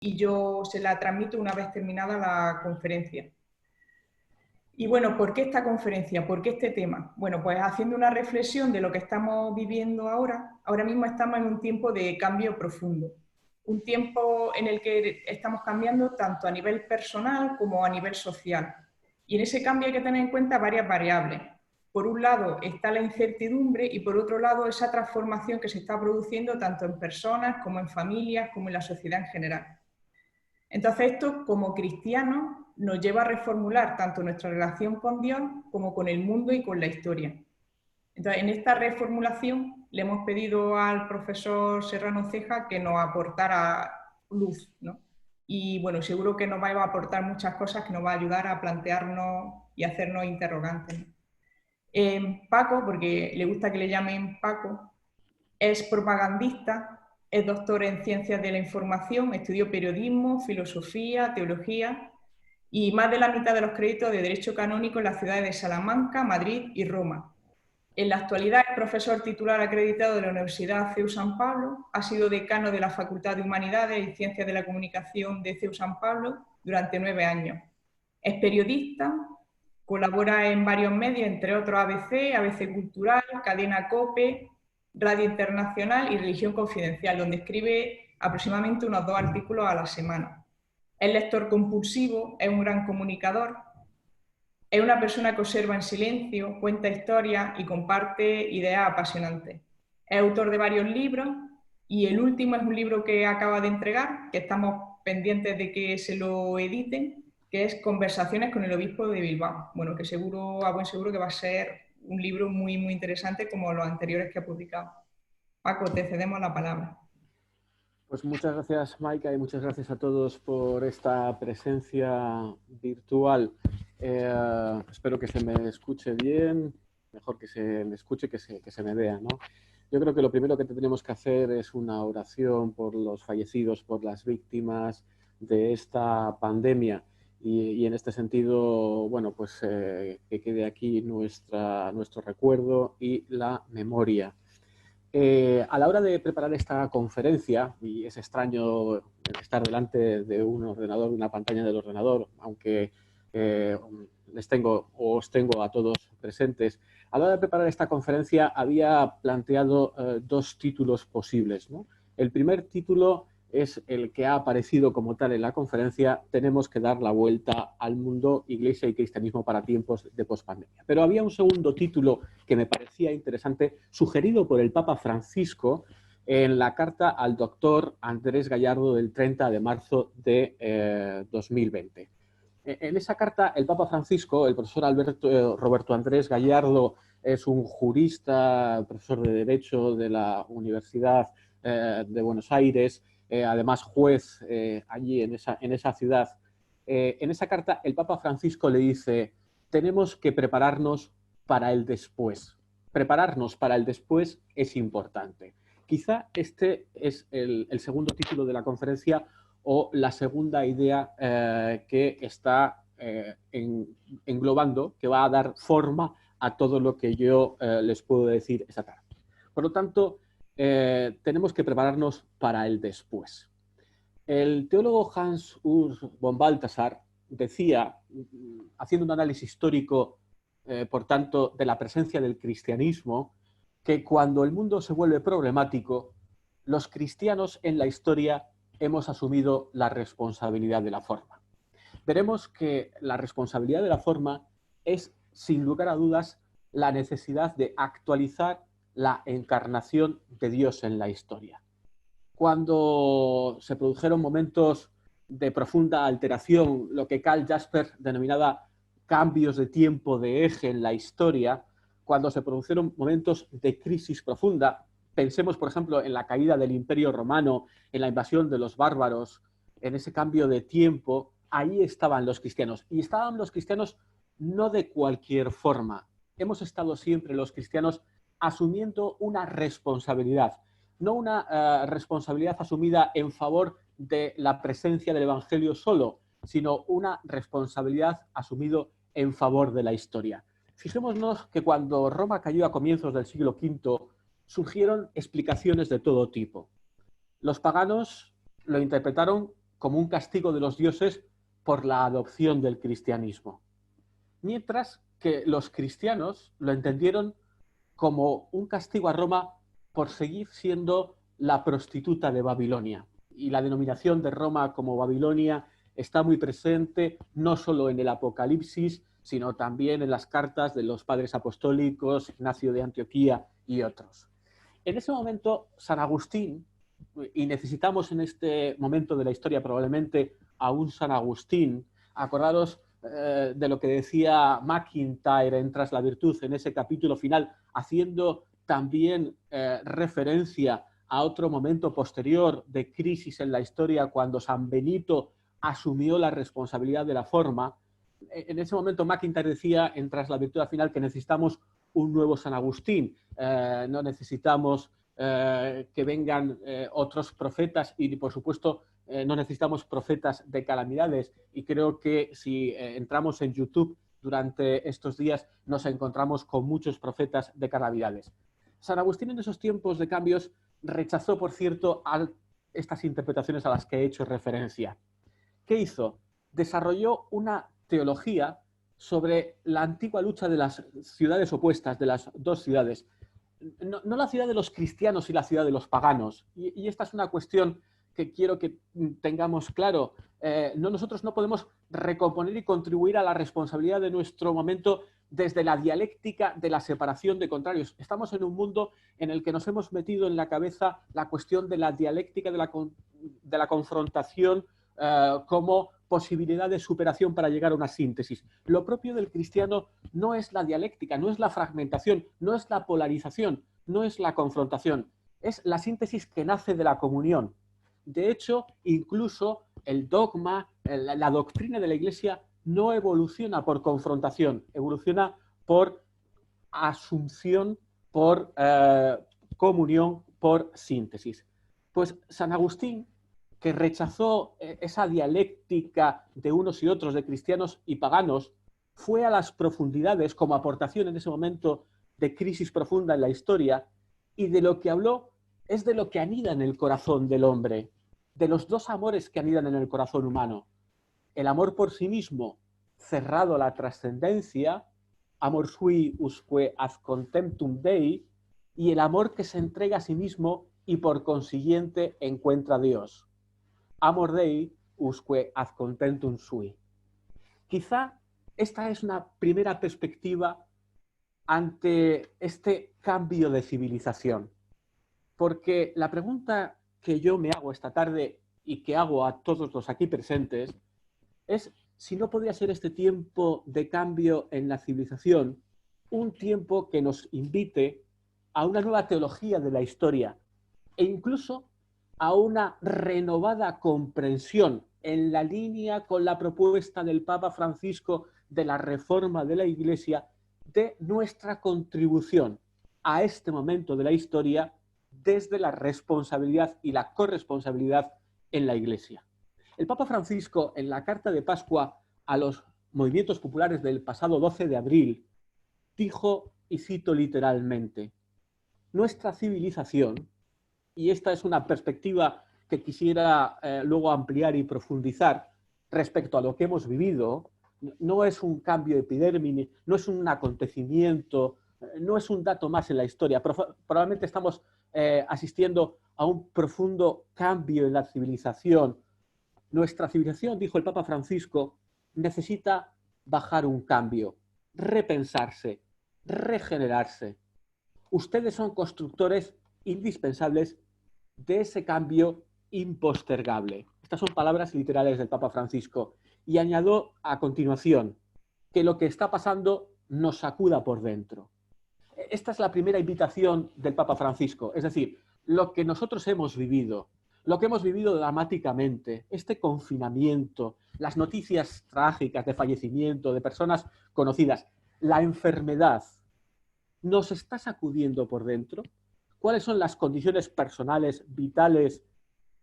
y yo se la transmito una vez terminada la conferencia. Y bueno, ¿por qué esta conferencia? ¿Por qué este tema? Bueno, pues haciendo una reflexión de lo que estamos viviendo ahora mismo estamos en un tiempo de cambio profundo, un tiempo en el que estamos cambiando tanto a nivel personal como a nivel social. Y en ese cambio hay que tener en cuenta varias variables. Por un lado está la incertidumbre y por otro lado esa transformación que se está produciendo tanto en personas como en familias como en la sociedad en general. Entonces esto, como cristianos, nos lleva a reformular tanto nuestra relación con Dios como con el mundo y con la historia. Entonces, en esta reformulación le hemos pedido al profesor Serrano Ceja que nos aportara luz, ¿no? Y bueno, seguro que nos va a aportar muchas cosas que nos va a ayudar a plantearnos y hacernos interrogantes, ¿no? Paco, porque le gusta que le llamen Paco, es propagandista, es doctor en Ciencias de la Información, estudió periodismo, filosofía, teología y más de la mitad de los créditos de Derecho Canónico en las ciudades de Salamanca, Madrid y Roma. En la actualidad es profesor titular acreditado de la Universidad CEU San Pablo, ha sido decano de la Facultad de Humanidades y Ciencias de la Comunicación de CEU San Pablo durante 9 años. Es periodista, colabora en varios medios, entre otros ABC, ABC Cultural, Cadena COPE, Radio Internacional y Religión Confidencial, donde escribe aproximadamente unos 2 artículos a la semana. Es lector compulsivo, es un gran comunicador, es una persona que observa en silencio, cuenta historias y comparte ideas apasionantes. Es autor de varios libros y el último es un libro que acaba de entregar, que estamos pendientes de que se lo editen, que es Conversaciones con el obispo de Bilbao. Bueno, que seguro, a buen seguro que va a ser un libro muy, muy interesante como los anteriores que ha publicado. Paco, te cedemos la palabra. Pues muchas gracias, Maika, y muchas gracias a todos por esta presencia virtual. Espero que se me escuche bien, mejor que se me escuche que se me vea, ¿no? Yo creo que lo primero que tenemos que hacer es una oración por los fallecidos, por las víctimas de esta pandemia. Y en este sentido, bueno, pues que quede aquí nuestro recuerdo y la memoria. A la hora de preparar esta conferencia, y es extraño estar delante de un ordenador, una pantalla del ordenador, aunque os tengo a todos presentes, a la hora de preparar esta conferencia había planteado 2 títulos posibles, ¿no? El primer título es el que ha aparecido como tal en la conferencia: tenemos que dar la vuelta al mundo, Iglesia y cristianismo para tiempos de pospandemia. Pero había un segundo título que me parecía interesante, sugerido por el Papa Francisco en la carta al doctor Andrés Gallardo del 30 de marzo de 2020. En esa carta, el Papa Francisco, el profesor Roberto Andrés Gallardo, es un jurista, profesor de Derecho de la Universidad de Buenos Aires, además juez allí en esa ciudad. En esa carta, el Papa Francisco le dice: tenemos que prepararnos para el después. Prepararnos para el después es importante. Quizá este es el segundo título de la conferencia, o la segunda idea que está englobando, que va a dar forma a todo lo que yo les puedo decir esta tarde. Por lo tanto, tenemos que prepararnos para el después. El teólogo Hans Urs von Balthasar decía, haciendo un análisis histórico, por tanto, de la presencia del cristianismo, que cuando el mundo se vuelve problemático, los cristianos en la historia hemos asumido la responsabilidad de la forma. Veremos que la responsabilidad de la forma es, sin lugar a dudas, la necesidad de actualizar la encarnación de Dios en la historia. Cuando se produjeron momentos de profunda alteración, lo que Karl Jasper denominaba cambios de tiempo de eje en la historia, cuando se produjeron momentos de crisis profunda, pensemos, por ejemplo, en la caída del Imperio Romano, en la invasión de los bárbaros, en ese cambio de tiempo, ahí estaban los cristianos. Y estaban los cristianos no de cualquier forma. Hemos estado siempre los cristianos asumiendo una responsabilidad, no una responsabilidad asumida en favor de la presencia del Evangelio solo, sino una responsabilidad asumida en favor de la historia. Fijémonos que cuando Roma cayó a comienzos del siglo V, surgieron explicaciones de todo tipo. Los paganos lo interpretaron como un castigo de los dioses por la adopción del cristianismo. Mientras que los cristianos lo entendieron como un castigo a Roma por seguir siendo la prostituta de Babilonia. Y la denominación de Roma como Babilonia está muy presente no solo en el Apocalipsis, sino también en las cartas de los padres apostólicos, Ignacio de Antioquía y otros. En ese momento, San Agustín, y necesitamos en este momento de la historia probablemente a un San Agustín, acordaros de lo que decía MacIntyre en Tras la Virtud, en ese capítulo final, haciendo también referencia a otro momento posterior de crisis en la historia, cuando San Benito asumió la responsabilidad de la forma. En ese momento MacIntyre decía en Tras la Virtud al final que necesitamos un nuevo San Agustín, no necesitamos que vengan otros profetas y, por supuesto, no necesitamos profetas de calamidades. Y creo que si entramos en YouTube durante estos días nos encontramos con muchos profetas de calamidades. San Agustín en esos tiempos de cambios rechazó, por cierto, estas interpretaciones a las que he hecho referencia. ¿Qué hizo? Desarrolló una teología sobre la antigua lucha de las ciudades opuestas, de las dos ciudades. No la ciudad de los cristianos y la ciudad de los paganos. Y esta es una cuestión que quiero que tengamos claro. Nosotros no podemos recomponer y contribuir a la responsabilidad de nuestro momento desde la dialéctica de la separación de contrarios. Estamos en un mundo en el que nos hemos metido en la cabeza la cuestión de la dialéctica de la confrontación como posibilidad de superación para llegar a una síntesis. Lo propio del cristiano no es la dialéctica, no es la fragmentación, no es la polarización, no es la confrontación, es la síntesis que nace de la comunión. De hecho, incluso el dogma, la doctrina de la Iglesia no evoluciona por confrontación, evoluciona por asunción, por comunión, por síntesis. Pues San Agustín, que rechazó esa dialéctica de unos y otros, de cristianos y paganos, fue a las profundidades como aportación en ese momento de crisis profunda en la historia, y de lo que habló es de lo que anida en el corazón del hombre, de los dos amores que anidan en el corazón humano. El amor por sí mismo, cerrado a la trascendencia, amor sui usque ad contemptum Dei, y el amor que se entrega a sí mismo y por consiguiente encuentra a Dios. Amor Dei usque ad contemptum sui. Quizá esta es una primera perspectiva ante este cambio de civilización, porque la pregunta que yo me hago esta tarde y que hago a todos los aquí presentes es si no podría ser este tiempo de cambio en la civilización un tiempo que nos invite a una nueva teología de la historia e incluso a una renovada comprensión en la línea con la propuesta del Papa Francisco de la reforma de la Iglesia de nuestra contribución a este momento de la historia desde la responsabilidad y la corresponsabilidad en la Iglesia. El Papa Francisco, en la carta de Pascua a los movimientos populares del pasado 12 de abril, dijo, y cito literalmente, nuestra civilización, y esta es una perspectiva que quisiera luego ampliar y profundizar respecto a lo que hemos vivido, no es un cambio epidérmico, no es un acontecimiento, no es un dato más en la historia. Probablemente estamos asistiendo a un profundo cambio en la civilización. Nuestra civilización, dijo el Papa Francisco, necesita bajar un cambio, repensarse, regenerarse. Ustedes son constructores indispensables de ese cambio impostergable. Estas son palabras literales del Papa Francisco. Y añado a continuación que lo que está pasando nos sacuda por dentro. Esta es la primera invitación del Papa Francisco, es decir, lo que nosotros hemos vivido dramáticamente, este confinamiento, las noticias trágicas de fallecimiento de personas conocidas, la enfermedad, ¿nos está sacudiendo por dentro? ¿Cuáles son las condiciones personales, vitales,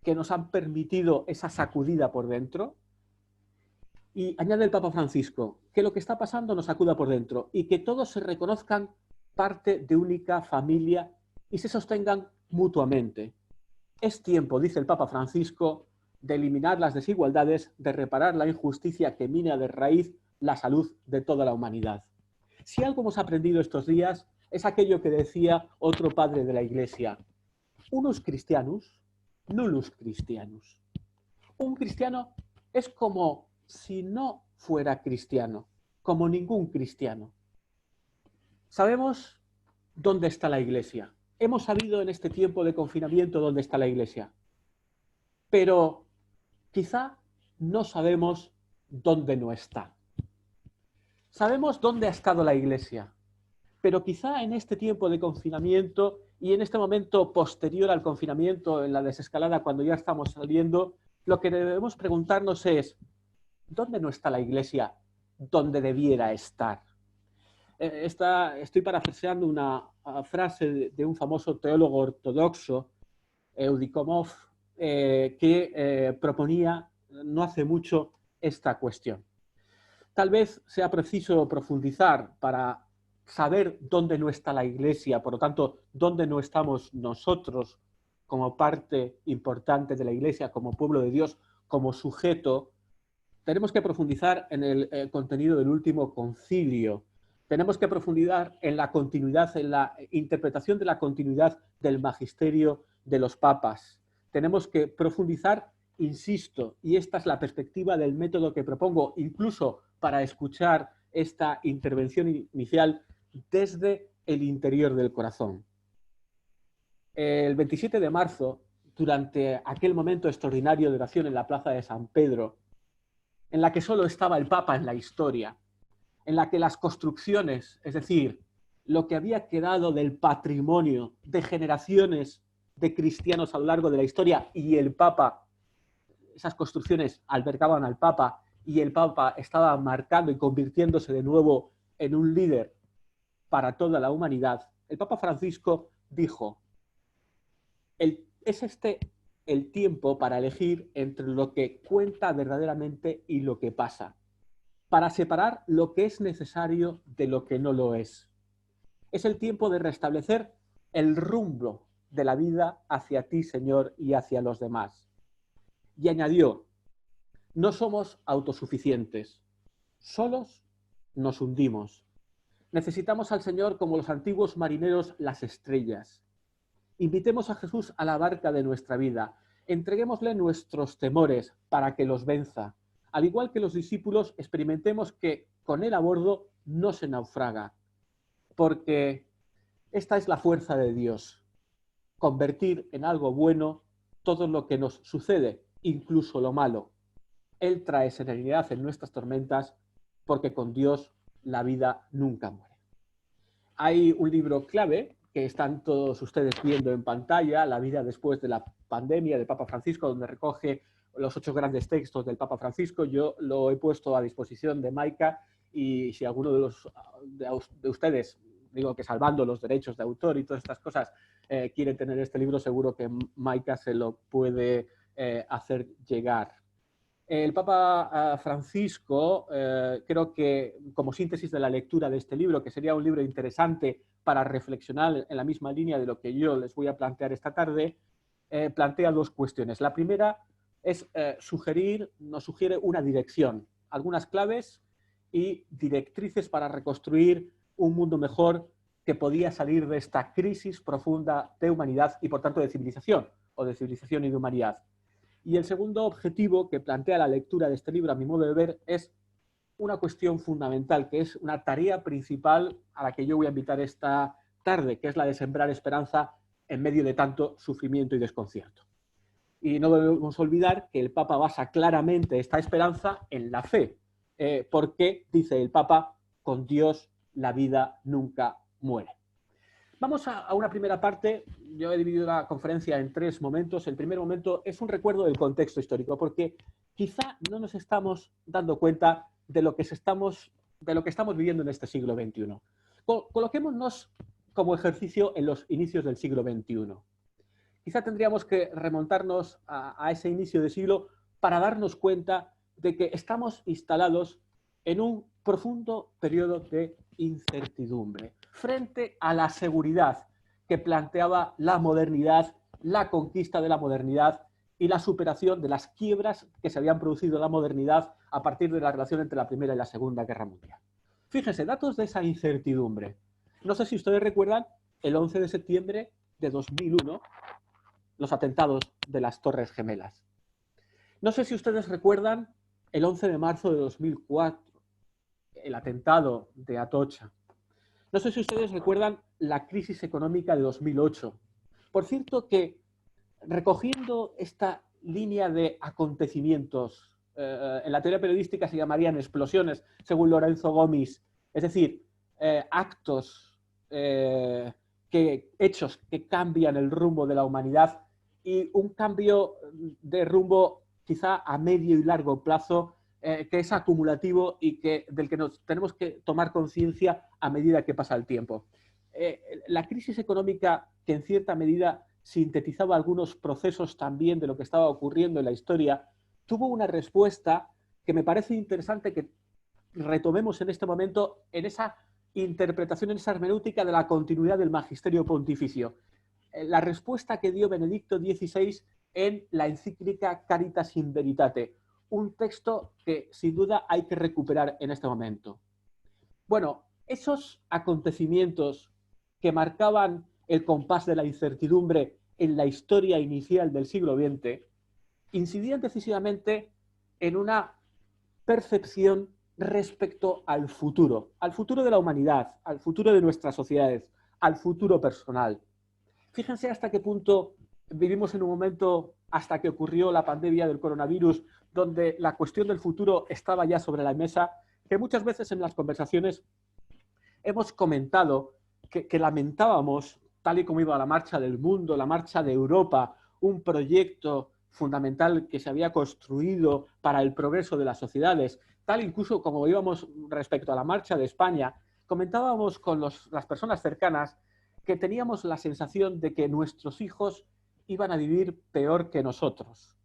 que nos han permitido esa sacudida por dentro? Y añade el Papa Francisco, que lo que está pasando nos sacuda por dentro y que todos se reconozcan parte de única familia y se sostengan mutuamente. Es tiempo, dice el Papa Francisco, de eliminar las desigualdades, de reparar la injusticia que mina de raíz la salud de toda la humanidad. Si algo hemos aprendido estos días es aquello que decía otro padre de la Iglesia: unus Christianus, nullus Christianus. Un cristiano es como si no fuera cristiano, como ningún cristiano. Sabemos dónde está la Iglesia. Hemos sabido en este tiempo de confinamiento dónde está la Iglesia. Pero quizá no sabemos dónde no está. Sabemos dónde ha estado la Iglesia, pero quizá en este tiempo de confinamiento y en este momento posterior al confinamiento, en la desescalada, cuando ya estamos saliendo, lo que debemos preguntarnos es: ¿dónde no está la Iglesia donde debiera estar? Estoy parafraseando una frase de un famoso teólogo ortodoxo, Eudikomov, que proponía no hace mucho esta cuestión. Tal vez sea preciso profundizar para saber dónde no está la Iglesia, por lo tanto, dónde no estamos nosotros como parte importante de la Iglesia, como pueblo de Dios, como sujeto. Tenemos que profundizar en el contenido del último concilio. Tenemos que profundizar en la continuidad, en la interpretación de la continuidad del magisterio de los papas. Tenemos que profundizar, insisto, y esta es la perspectiva del método que propongo, incluso para escuchar esta intervención inicial desde el interior del corazón. El 27 de marzo, durante aquel momento extraordinario de oración en la plaza de San Pedro, en la que solo estaba el Papa en la historia, en la que las construcciones, es decir, lo que había quedado del patrimonio de generaciones de cristianos a lo largo de la historia y el Papa, esas construcciones albergaban al Papa y el Papa estaba marcando y convirtiéndose de nuevo en un líder para toda la humanidad, el Papa Francisco dijo: es este el tiempo para elegir entre lo que cuenta verdaderamente y lo que pasa, para separar lo que es necesario de lo que no lo es. Es el tiempo de restablecer el rumbo de la vida hacia ti, Señor, y hacia los demás. Y añadió: no somos autosuficientes, solos nos hundimos. Necesitamos al Señor como los antiguos marineros las estrellas. Invitemos a Jesús a la barca de nuestra vida. Entreguémosle nuestros temores para que los venza. Al igual que los discípulos, experimentemos que con él a bordo no se naufraga. Porque esta es la fuerza de Dios: convertir en algo bueno todo lo que nos sucede, incluso lo malo. Él trae serenidad en nuestras tormentas, porque con Dios la vida nunca muere. Hay un libro clave que están todos ustedes viendo en pantalla, La vida después de la pandemia, del Papa Francisco, donde recoge los 8 grandes textos del Papa Francisco. Yo lo he puesto a disposición de Maika, y si alguno de ustedes, digo que salvando los derechos de autor y todas estas cosas, quiere tener este libro, seguro que Maika se lo puede hacer llegar. El Papa Francisco, creo que como síntesis de la lectura de este libro, que sería un libro interesante para reflexionar en la misma línea de lo que yo les voy a plantear esta tarde, plantea 2 cuestiones. La primera es nos sugiere una dirección, algunas claves y directrices para reconstruir un mundo mejor que podía salir de esta crisis profunda de humanidad y, por tanto, de civilización, o de civilización y de humanidad. Y el segundo objetivo que plantea la lectura de este libro, a mi modo de ver, es una cuestión fundamental, que es una tarea principal a la que yo voy a invitar esta tarde, que es la de sembrar esperanza en medio de tanto sufrimiento y desconcierto. Y no debemos olvidar que el Papa basa claramente esta esperanza en la fe, porque, dice el Papa, con Dios la vida nunca muere. Vamos a una primera parte. Yo he dividido la conferencia en 3 momentos. El primer momento es un recuerdo del contexto histórico, porque quizá no nos estamos dando cuenta de lo que estamos viviendo en este siglo XXI. Coloquémonos como ejercicio en los inicios del siglo XXI. Quizá tendríamos que remontarnos a ese inicio de siglo para darnos cuenta de que estamos instalados en un profundo periodo de incertidumbre frente a la seguridad que planteaba la modernidad, la conquista de la modernidad y la superación de las quiebras que se habían producido en la modernidad a partir de la relación entre la Primera y la Segunda Guerra Mundial. Fíjense, datos de esa incertidumbre. No sé si ustedes recuerdan el 11 de septiembre de 2001, los atentados de las Torres Gemelas. No sé si ustedes recuerdan el 11 de marzo de 2004, el atentado de Atocha. No sé si ustedes recuerdan la crisis económica de 2008. Por cierto que, recogiendo esta línea de acontecimientos, en la teoría periodística se llamarían explosiones, según Lorenzo Gomis, es decir, actos, hechos que cambian el rumbo de la humanidad, y un cambio de rumbo quizá a medio y largo plazo, que es acumulativo y del que nos tenemos que tomar conciencia a medida que pasa el tiempo. La crisis económica, que en cierta medida sintetizaba algunos procesos también de lo que estaba ocurriendo en la historia, tuvo una respuesta que me parece interesante que retomemos en este momento en esa interpretación, en esa hermenéutica de la continuidad del magisterio pontificio. La respuesta que dio Benedicto XVI en la encíclica Caritas in Veritate, un texto que sin duda hay que recuperar en este momento. Bueno, esos acontecimientos que marcaban el compás de la incertidumbre en la historia inicial del siglo XX incidían decisivamente en una percepción respecto al futuro de la humanidad, al futuro de nuestras sociedades, al futuro personal. Fíjense hasta qué punto vivimos en un momento, hasta que ocurrió la pandemia del coronavirus, donde la cuestión del futuro estaba ya sobre la mesa, que muchas veces en las conversaciones hemos comentado que lamentábamos, tal y como iba la marcha del mundo, la marcha de Europa, un proyecto fundamental que se había construido para el progreso de las sociedades, tal incluso como íbamos respecto a la marcha de España. Comentábamos con las personas cercanas que teníamos la sensación de que nuestros hijos iban a vivir peor que nosotros,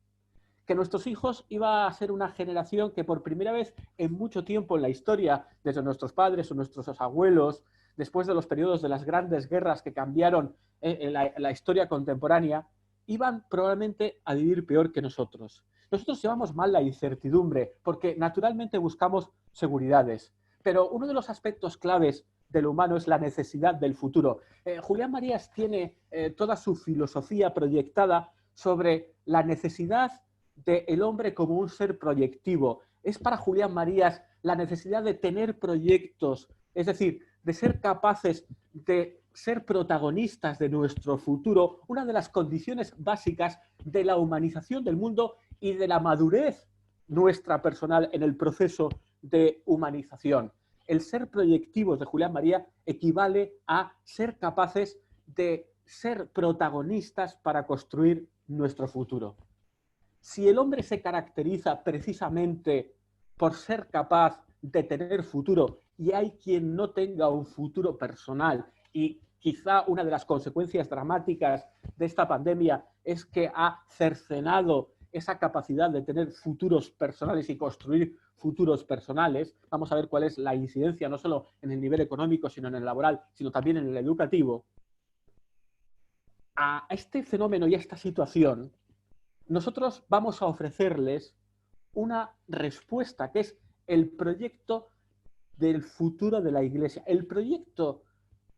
que nuestros hijos iba a ser una generación que por primera vez en mucho tiempo en la historia, desde nuestros padres o nuestros abuelos, después de los periodos de las grandes guerras que cambiaron en la historia contemporánea, iban probablemente a vivir peor que nosotros. Nosotros llevamos mal la incertidumbre porque naturalmente buscamos seguridades, pero uno de los aspectos claves del humano es la necesidad del futuro. Julián Marías tiene toda su filosofía proyectada sobre la necesidad del hombre como un ser proyectivo. Es para Julián Marías la necesidad de tener proyectos, es decir, de ser capaces de ser protagonistas de nuestro futuro, una de las condiciones básicas de la humanización del mundo y de la madurez nuestra personal en el proceso de humanización. El ser proyectivos de Julián María equivale a ser capaces de ser protagonistas para construir nuestro futuro. Si el hombre se caracteriza precisamente por ser capaz de tener futuro, y hay quien no tenga un futuro personal, y quizá una de las consecuencias dramáticas de esta pandemia es que ha cercenado esa capacidad de tener futuros personales y construir futuros personales. Vamos a ver cuál es la incidencia no solo en el nivel económico, sino en el laboral, sino también en el educativo. A este fenómeno y a esta situación, nosotros vamos a ofrecerles una respuesta que es el proyecto del futuro de la Iglesia. El proyecto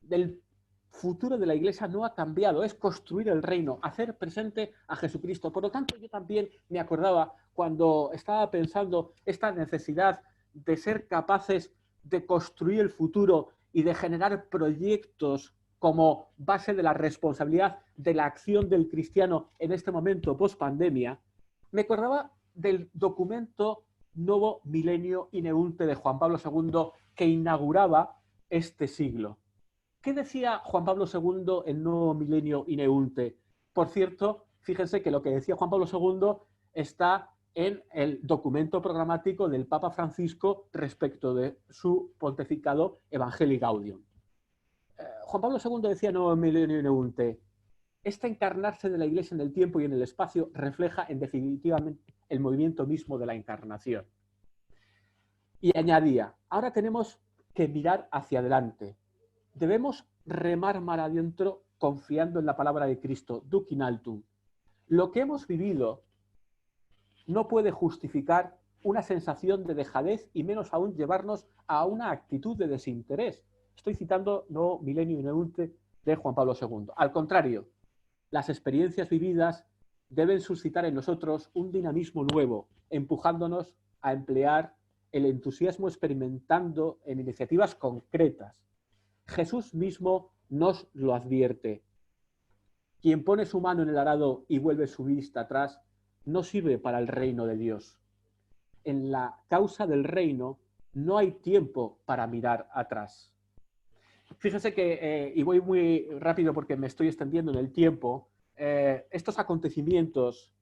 del futuro de la Iglesia no ha cambiado, es construir el reino, hacer presente a Jesucristo. Por lo tanto, yo también me acordaba cuando estaba pensando esta necesidad de ser capaces de construir el futuro y de generar proyectos como base de la responsabilidad de la acción del cristiano en este momento post-pandemia. Me acordaba del documento Novo Milenio Ineunte de Juan Pablo II que inauguraba este siglo. ¿Qué decía Juan Pablo II en Nuevo Milenio Ineunte? Por cierto, fíjense que lo que decía Juan Pablo II está en el documento programático del Papa Francisco respecto de su pontificado Evangelii Gaudium. Juan Pablo II decía en Nuevo Milenio Ineunte: este encarnarse de la Iglesia en el tiempo y en el espacio refleja en definitivamente el movimiento mismo de la encarnación. Y añadía: ahora tenemos que mirar hacia adelante. Debemos remar mar adentro confiando en la palabra de Cristo, duc in altum. Lo que hemos vivido no puede justificar una sensación de dejadez y menos aún llevarnos a una actitud de desinterés. Estoy citando No Milenio Ineunte de Juan Pablo II. Al contrario, las experiencias vividas deben suscitar en nosotros un dinamismo nuevo, empujándonos a emplear el entusiasmo experimentando en iniciativas concretas. Jesús mismo nos lo advierte. Quien pone su mano en el arado y vuelve su vista atrás, no sirve para el reino de Dios. En la causa del reino no hay tiempo para mirar atrás. Fíjese que, y voy muy rápido porque me estoy extendiendo en el tiempo, estos acontecimientos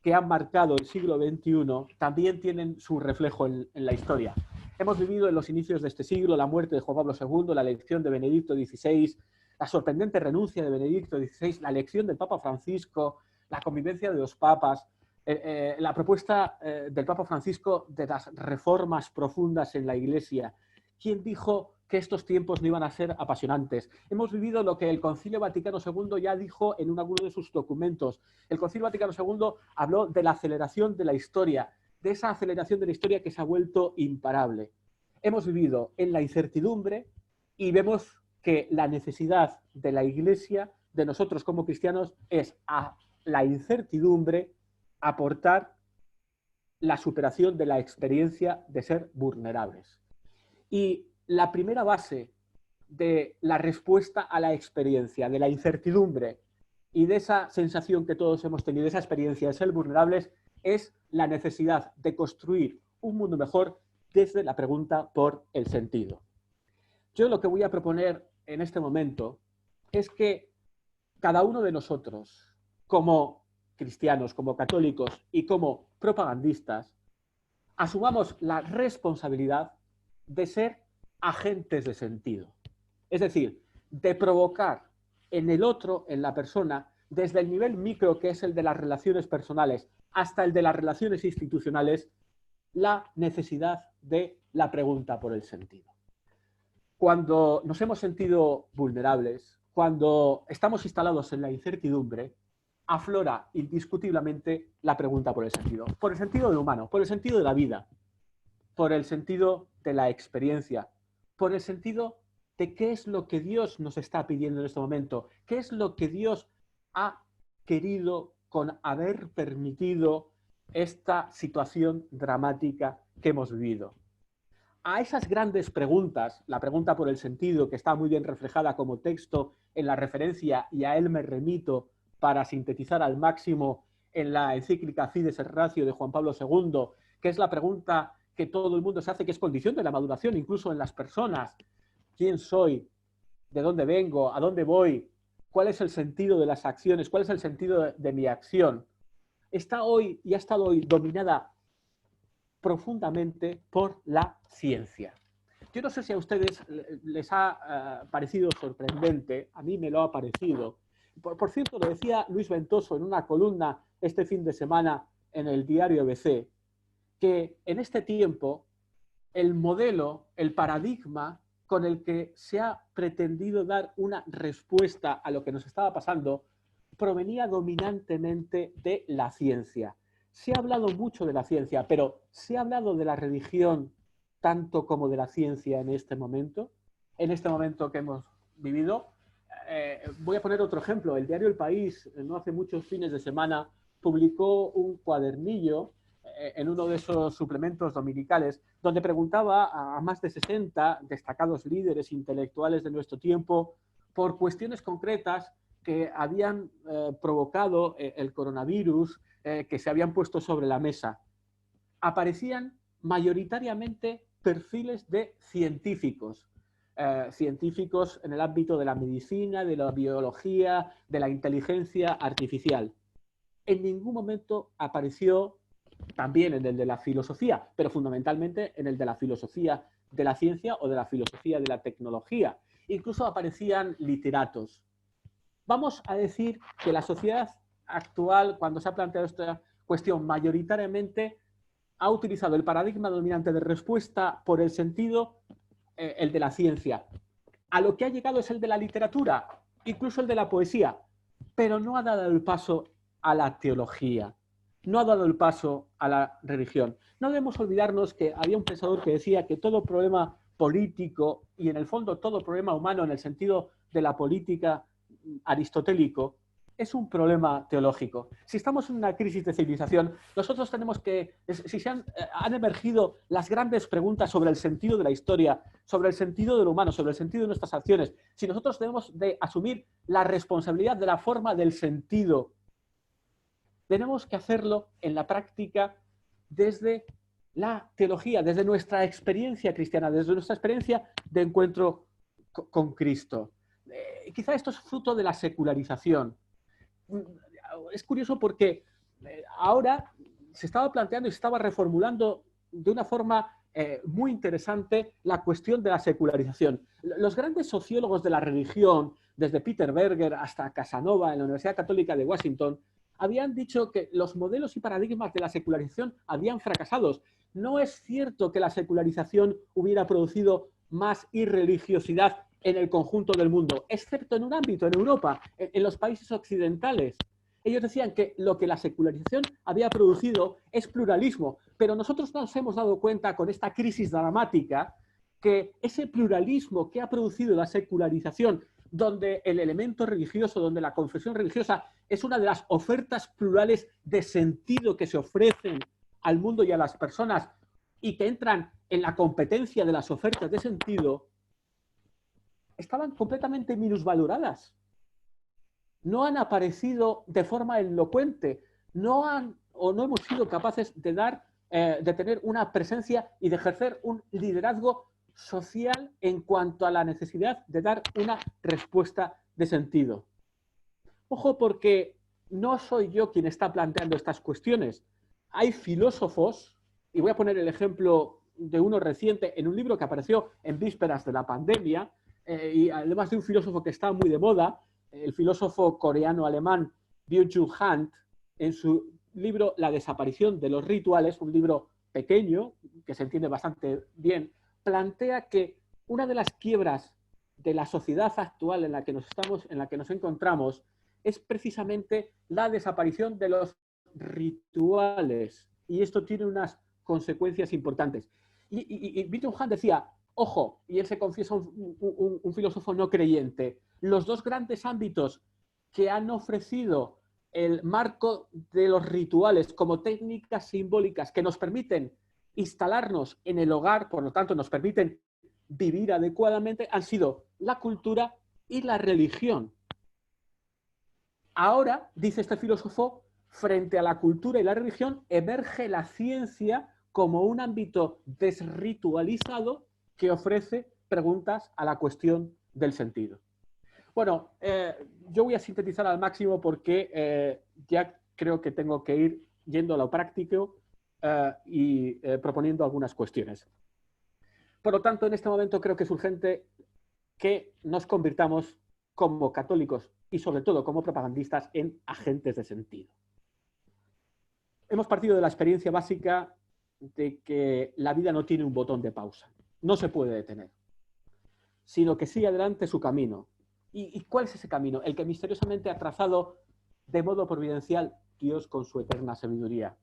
que han marcado el siglo XXI también tienen su reflejo en la historia. Hemos vivido en los inicios de este siglo la muerte de Juan Pablo II, la elección de Benedicto XVI, la sorprendente renuncia de Benedicto XVI, la elección del Papa Francisco, la convivencia de los papas, la propuesta del Papa Francisco de las reformas profundas en la Iglesia. ¿Quién dijo que estos tiempos no iban a ser apasionantes? Hemos vivido lo que el Concilio Vaticano II ya dijo en alguno de sus documentos. El Concilio Vaticano II habló de la aceleración de la historia, de esa aceleración de la historia que se ha vuelto imparable. Hemos vivido en la incertidumbre y vemos que la necesidad de la Iglesia, de nosotros como cristianos, es a la incertidumbre aportar la superación de la experiencia de ser vulnerables. Y la primera base de la respuesta a la experiencia, de la incertidumbre y de esa sensación que todos hemos tenido, esa experiencia de ser vulnerables, es la necesidad de construir un mundo mejor desde la pregunta por el sentido. Yo lo que voy a proponer en este momento es que cada uno de nosotros, como cristianos, como católicos y como propagandistas, asumamos la responsabilidad de ser agentes de sentido. Es decir, de provocar en el otro, en la persona, desde el nivel micro, que es el de las relaciones personales, hasta el de las relaciones institucionales, la necesidad de la pregunta por el sentido. Cuando nos hemos sentido vulnerables, cuando estamos instalados en la incertidumbre, aflora indiscutiblemente la pregunta por el sentido del humano, por el sentido de la vida, por el sentido de la experiencia, por el sentido de qué es lo que Dios nos está pidiendo en este momento, qué es lo que Dios ha querido con haber permitido esta situación dramática que hemos vivido. A esas grandes preguntas, la pregunta por el sentido, que está muy bien reflejada como texto en la referencia, y a él me remito para sintetizar al máximo en la encíclica Fides et Ratio de Juan Pablo II, que es la pregunta que todo el mundo se hace, que es condición de la maduración, incluso en las personas. ¿Quién soy? ¿De dónde vengo? ¿A dónde voy? ¿Cuál es el sentido de las acciones? ¿Cuál es el sentido de mi acción? Está hoy y ha estado hoy dominada profundamente por la ciencia. Yo no sé si a ustedes les ha parecido sorprendente, a mí me lo ha parecido. Por cierto, lo decía Luis Ventoso en una columna este fin de semana en el diario ABC, que en este tiempo el modelo, el paradigma con el que se ha pretendido dar una respuesta a lo que nos estaba pasando provenía dominantemente de la ciencia. Se ha hablado mucho de la ciencia, pero ¿se ha hablado de la religión tanto como de la ciencia en este momento que hemos vivido? Voy a poner otro ejemplo. El diario El País, no hace muchos fines de semana, publicó un cuadernillo en uno de esos suplementos dominicales, donde preguntaba a más de 60 destacados líderes intelectuales de nuestro tiempo por cuestiones concretas que habían provocado el coronavirus, que se habían puesto sobre la mesa. Aparecían mayoritariamente perfiles de científicos, científicos en el ámbito de la medicina, de la biología, de la inteligencia artificial. En ningún momento apareció, también en el de la filosofía, pero fundamentalmente en el de la filosofía de la ciencia o de la filosofía de la tecnología. Incluso aparecían literatos. Vamos a decir que la sociedad actual, cuando se ha planteado esta cuestión, mayoritariamente ha utilizado el paradigma dominante de respuesta por el sentido, el de la ciencia. A lo que ha llegado es el de la literatura, incluso el de la poesía, pero no ha dado el paso a la teología. no ha dado el paso a la religión. No debemos olvidarnos que había un pensador que decía que todo problema político y en el fondo todo problema humano en el sentido de la política aristotélico es un problema teológico. Si estamos en una crisis de civilización, nosotros tenemos que, si han emergido las grandes preguntas sobre el sentido de la historia, sobre el sentido de lo humano, sobre el sentido de nuestras acciones, si nosotros tenemos de asumir la responsabilidad de la forma del sentido, tenemos que hacerlo en la práctica desde la teología, desde nuestra experiencia cristiana, desde nuestra experiencia de encuentro con Cristo. Quizá esto es fruto de la secularización. Es curioso porque ahora se estaba planteando y se estaba reformulando de una forma muy interesante la cuestión de la secularización. Los grandes sociólogos de la religión, desde Peter Berger hasta Casanova en la Universidad Católica de Washington, habían dicho que los modelos y paradigmas de la secularización habían fracasado. No es cierto que la secularización hubiera producido más irreligiosidad en el conjunto del mundo, excepto en un ámbito, en Europa, en los países occidentales. Ellos decían que lo que la secularización había producido es pluralismo, pero nosotros nos hemos dado cuenta con esta crisis dramática que ese pluralismo que ha producido la secularización, donde el elemento religioso, donde la confesión religiosa es una de las ofertas plurales de sentido que se ofrecen al mundo y a las personas y que entran en la competencia de las ofertas de sentido, estaban completamente minusvaloradas. No han aparecido de forma elocuente, no hemos sido capaces de tener una presencia y de ejercer un liderazgo social en cuanto a la necesidad de dar una respuesta de sentido. Ojo, porque no soy yo quien está planteando estas cuestiones. Hay filósofos, y voy a poner el ejemplo de uno reciente en un libro que apareció en vísperas de la pandemia, y además de un filósofo que está muy de moda, el filósofo coreano-alemán Byung-Chul Han, en su libro La desaparición de los rituales, un libro pequeño, que se entiende bastante bien, plantea que una de las quiebras de la sociedad actual en la que nos encontramos, es precisamente la desaparición de los rituales. Y esto tiene unas consecuencias importantes. Y Byung-Chul Han decía, ojo, y él se confiesa un filósofo no creyente, los dos grandes ámbitos que han ofrecido el marco de los rituales como técnicas simbólicas que nos permiten instalarnos en el hogar, por lo tanto nos permiten vivir adecuadamente, han sido la cultura y la religión. Ahora, dice este filósofo, frente a la cultura y la religión emerge la ciencia como un ámbito desritualizado que ofrece preguntas a la cuestión del sentido. Bueno, yo voy a sintetizar al máximo porque ya creo que tengo que ir yendo a lo práctico y proponiendo algunas cuestiones. Por lo tanto, en este momento creo que es urgente que nos convirtamos como católicos y sobre todo como propagandistas en agentes de sentido. Hemos partido de la experiencia básica de que la vida no tiene un botón de pausa, no se puede detener, sino que sigue adelante su camino. ¿Y cuál es ese camino? El que misteriosamente ha trazado de modo providencial Dios con su eterna sabiduría.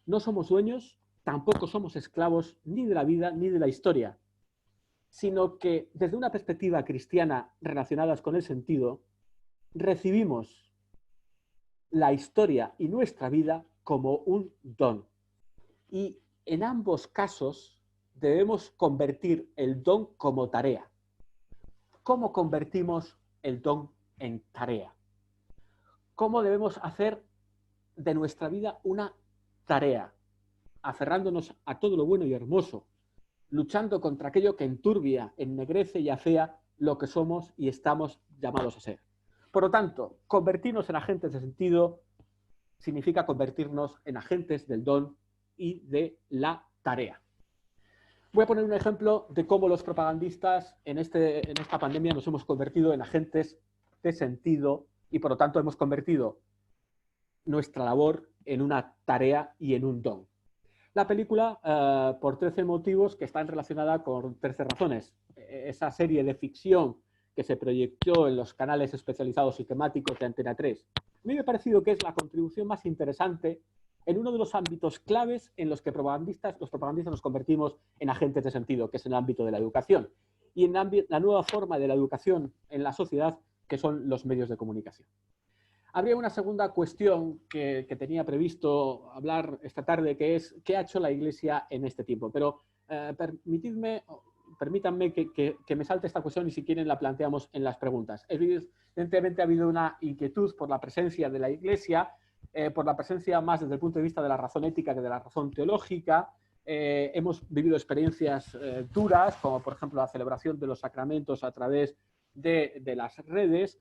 No somos dueños, tampoco somos esclavos ni de la vida ni de la historia, sino que desde una perspectiva cristiana relacionada con el sentido, recibimos la historia y nuestra vida como un don. Y en ambos casos debemos convertir el don como tarea. ¿Cómo convertimos el don en tarea? ¿Cómo debemos hacer de nuestra vida una tarea? Aferrándonos a todo lo bueno y hermoso, luchando contra aquello que enturbia, ennegrece y afea lo que somos y estamos llamados a ser. Por lo tanto, convertirnos en agentes de sentido significa convertirnos en agentes del don y de la tarea. Voy a poner un ejemplo de cómo los propagandistas en esta pandemia nos hemos convertido en agentes de sentido y por lo tanto hemos convertido nuestra labor en una tarea y en un don. La película, por 13 motivos que están relacionadas con 13 razones. Esa serie de ficción que se proyectó en los canales especializados y temáticos de Antena 3 A mí me ha parecido que es la contribución más interesante en uno de los ámbitos claves en los que los propagandistas nos convertimos en agentes de sentido, que es en el ámbito de la educación, y en la nueva forma de la educación en la sociedad, que son los medios de comunicación. Habría una segunda cuestión que tenía previsto hablar esta tarde, que es qué ha hecho la Iglesia en este tiempo. Pero permítanme que me salte esta cuestión y si quieren la planteamos en las preguntas. Evidentemente ha habido una inquietud por la presencia de la Iglesia, por la presencia más desde el punto de vista de la razón ética que de la razón teológica. Hemos vivido experiencias duras, como por ejemplo la celebración de los sacramentos a través de las redes.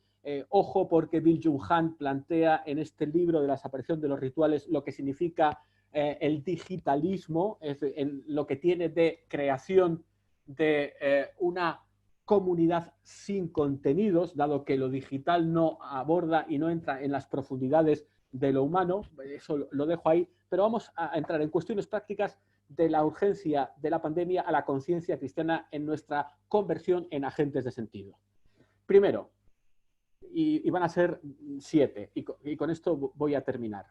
Ojo, porque Bill Jung Han plantea en este libro de la desaparición de los rituales lo que significa el digitalismo, en lo que tiene de creación de una comunidad sin contenidos, dado que lo digital no aborda y no entra en las profundidades de lo humano. Eso lo dejo ahí, pero vamos a entrar en cuestiones prácticas de la urgencia de la pandemia a la conciencia cristiana en nuestra conversión en agentes de sentido. Primero, y van a ser 7, y con esto voy a terminar.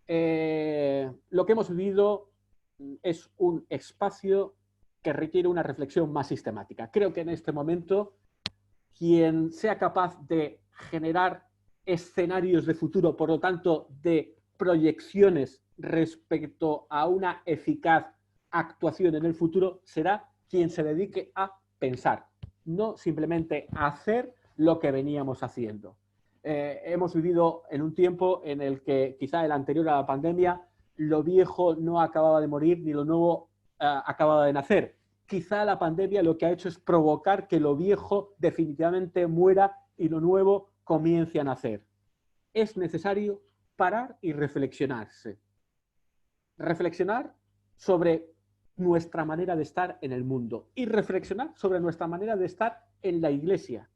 Lo que hemos vivido es un espacio que requiere una reflexión más sistemática. Creo que en este momento quien sea capaz de generar escenarios de futuro, por lo tanto, de proyecciones respecto a una eficaz actuación en el futuro, será quien se dedique a pensar, no simplemente a hacer lo que veníamos haciendo. Hemos vivido en un tiempo en el que, quizá el anterior a la pandemia, lo viejo no acababa de morir ni lo nuevo acababa de nacer. Quizá la pandemia lo que ha hecho es provocar que lo viejo definitivamente muera y lo nuevo comience a nacer. Es necesario parar y reflexionarse. Reflexionar sobre nuestra manera de estar en el mundo y reflexionar sobre nuestra manera de estar en la Iglesia.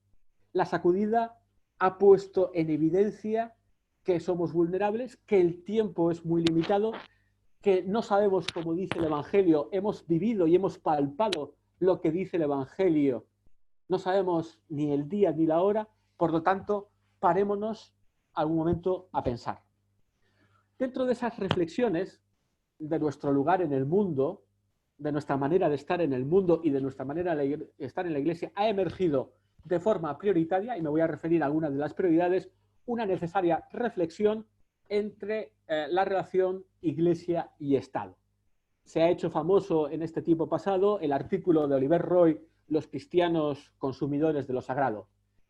La sacudida ha puesto en evidencia que somos vulnerables, que el tiempo es muy limitado, que no sabemos, como dice el Evangelio, hemos vivido y hemos palpado lo que dice el Evangelio. No sabemos ni el día ni la hora, por lo tanto, parémonos algún momento a pensar. Dentro de esas reflexiones de nuestro lugar en el mundo, de nuestra manera de estar en el mundo y de nuestra manera de estar en la Iglesia, ha emergido de forma prioritaria, y me voy a referir a algunas de las prioridades, una necesaria reflexión entre la relación Iglesia y Estado. Se ha hecho famoso en este tiempo pasado el artículo de Oliver Roy, Los cristianos consumidores de lo sagrado.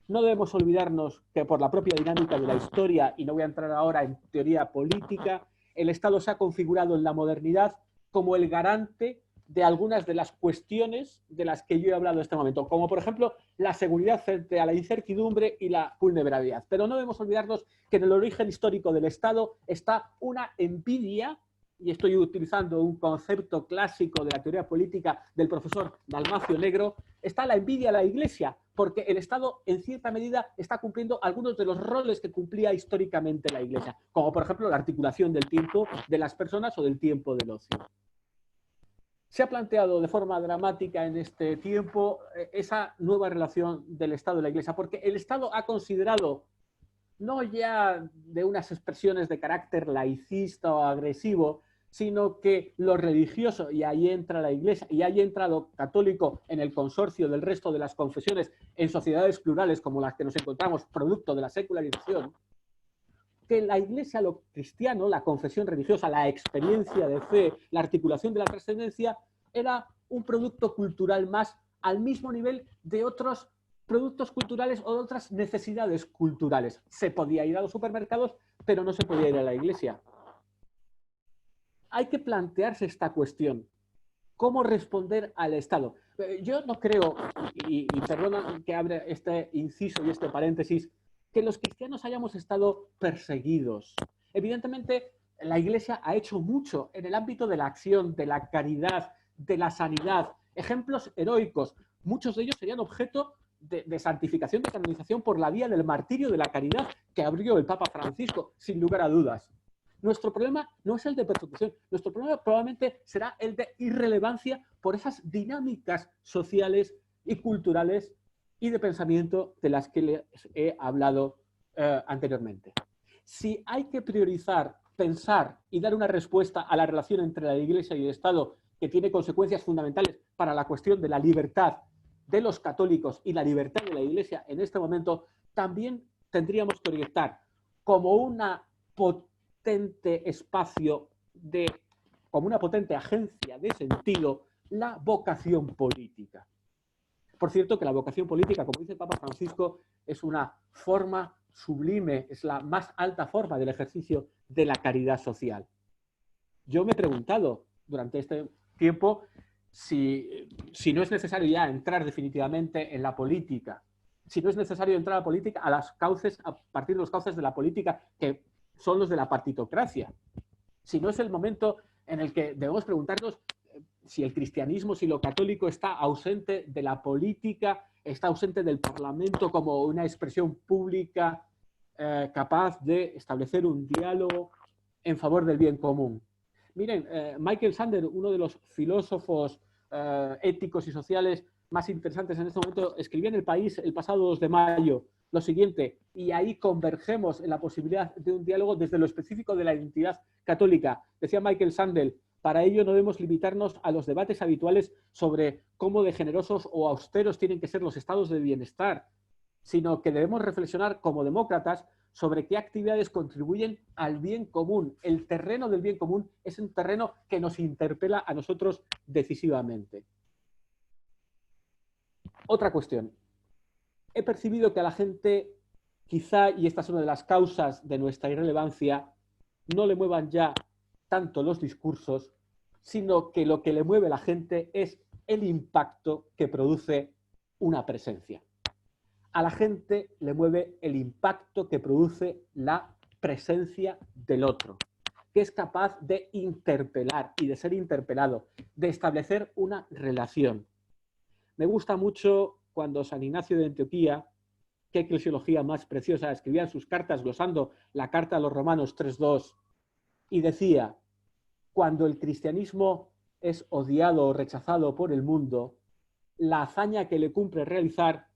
No debemos olvidarnos que por la propia dinámica de la historia, y no voy a entrar ahora en teoría política, el Estado se ha configurado en la modernidad como el garante de algunas de las cuestiones de las que yo he hablado en este momento, como por ejemplo la seguridad frente a la incertidumbre y la vulnerabilidad. Pero no debemos olvidarnos que en el origen histórico del Estado está una envidia, y estoy utilizando un concepto clásico de la teoría política del profesor Dalmacio Negro, está la envidia a la Iglesia, porque el Estado en cierta medida está cumpliendo algunos de los roles que cumplía históricamente la Iglesia, como por ejemplo la articulación del tiempo de las personas o del tiempo del ocio. Se ha planteado de forma dramática en este tiempo esa nueva relación del Estado y la Iglesia, porque el Estado ha considerado, no ya de unas expresiones de carácter laicista o agresivo, sino que lo religioso, y ahí entra la Iglesia, y ahí entra lo católico en el consorcio del resto de las confesiones en sociedades plurales como las que nos encontramos, producto de la secularización, que la Iglesia, lo cristiano, la confesión religiosa, la experiencia de fe, la articulación de la trascendencia, era un producto cultural más al mismo nivel de otros productos culturales o de otras necesidades culturales. Se podía ir a los supermercados, pero no se podía ir a la Iglesia. Hay que plantearse esta cuestión. ¿Cómo responder al Estado? Yo no creo, y perdona que abra este inciso y este paréntesis, que los cristianos hayamos estado perseguidos. Evidentemente, la Iglesia ha hecho mucho en el ámbito de la acción, de la caridad, de la sanidad. Ejemplos heroicos. Muchos de ellos serían objeto de santificación, de canonización por la vía del martirio de la caridad que abrió el Papa Francisco, sin lugar a dudas. Nuestro problema no es el de persecución, nuestro problema probablemente será el de irrelevancia por esas dinámicas sociales y culturales y de pensamiento de las que les he hablado anteriormente. Si hay que priorizar, pensar y dar una respuesta a la relación entre la Iglesia y el Estado, que tiene consecuencias fundamentales para la cuestión de la libertad de los católicos y la libertad de la Iglesia en este momento, también tendríamos que orientar como una potente espacio como una potente agencia de sentido, la vocación política. Por cierto, que la vocación política, como dice el Papa Francisco, es una forma sublime, es la más alta forma del ejercicio de la caridad social. Yo me he preguntado durante este tiempo si no es necesario ya entrar definitivamente en la política, si no es necesario entrar a la política a partir de los cauces de la política que son los de la partitocracia, si no es el momento en el que debemos preguntarnos si el cristianismo, si lo católico está ausente de la política, está ausente del Parlamento como una expresión pública capaz de establecer un diálogo en favor del bien común. Miren, Michael Sandel, uno de los filósofos éticos y sociales más interesantes en este momento, escribió en El País el pasado 2 de mayo lo siguiente, y ahí convergemos en la posibilidad de un diálogo desde lo específico de la identidad católica. Decía Michael Sandel, para ello no debemos limitarnos a los debates habituales sobre cómo de generosos o austeros tienen que ser los estados de bienestar, sino que debemos reflexionar como demócratas sobre qué actividades contribuyen al bien común. El terreno del bien común es un terreno que nos interpela a nosotros decisivamente. Otra cuestión. He percibido que a la gente, quizá, y esta es una de las causas de nuestra irrelevancia, no le muevan ya tanto los discursos, sino que lo que le mueve a la gente es el impacto que produce una presencia. A la gente le mueve el impacto que produce la presencia del otro, que es capaz de interpelar y de ser interpelado, de establecer una relación. Me gusta mucho cuando San Ignacio de Antioquía, qué eclesiología más preciosa, escribía en sus cartas, glosando la carta a los Romanos 3:2, y decía, cuando el cristianismo es odiado o rechazado por el mundo, la hazaña que le cumple realizar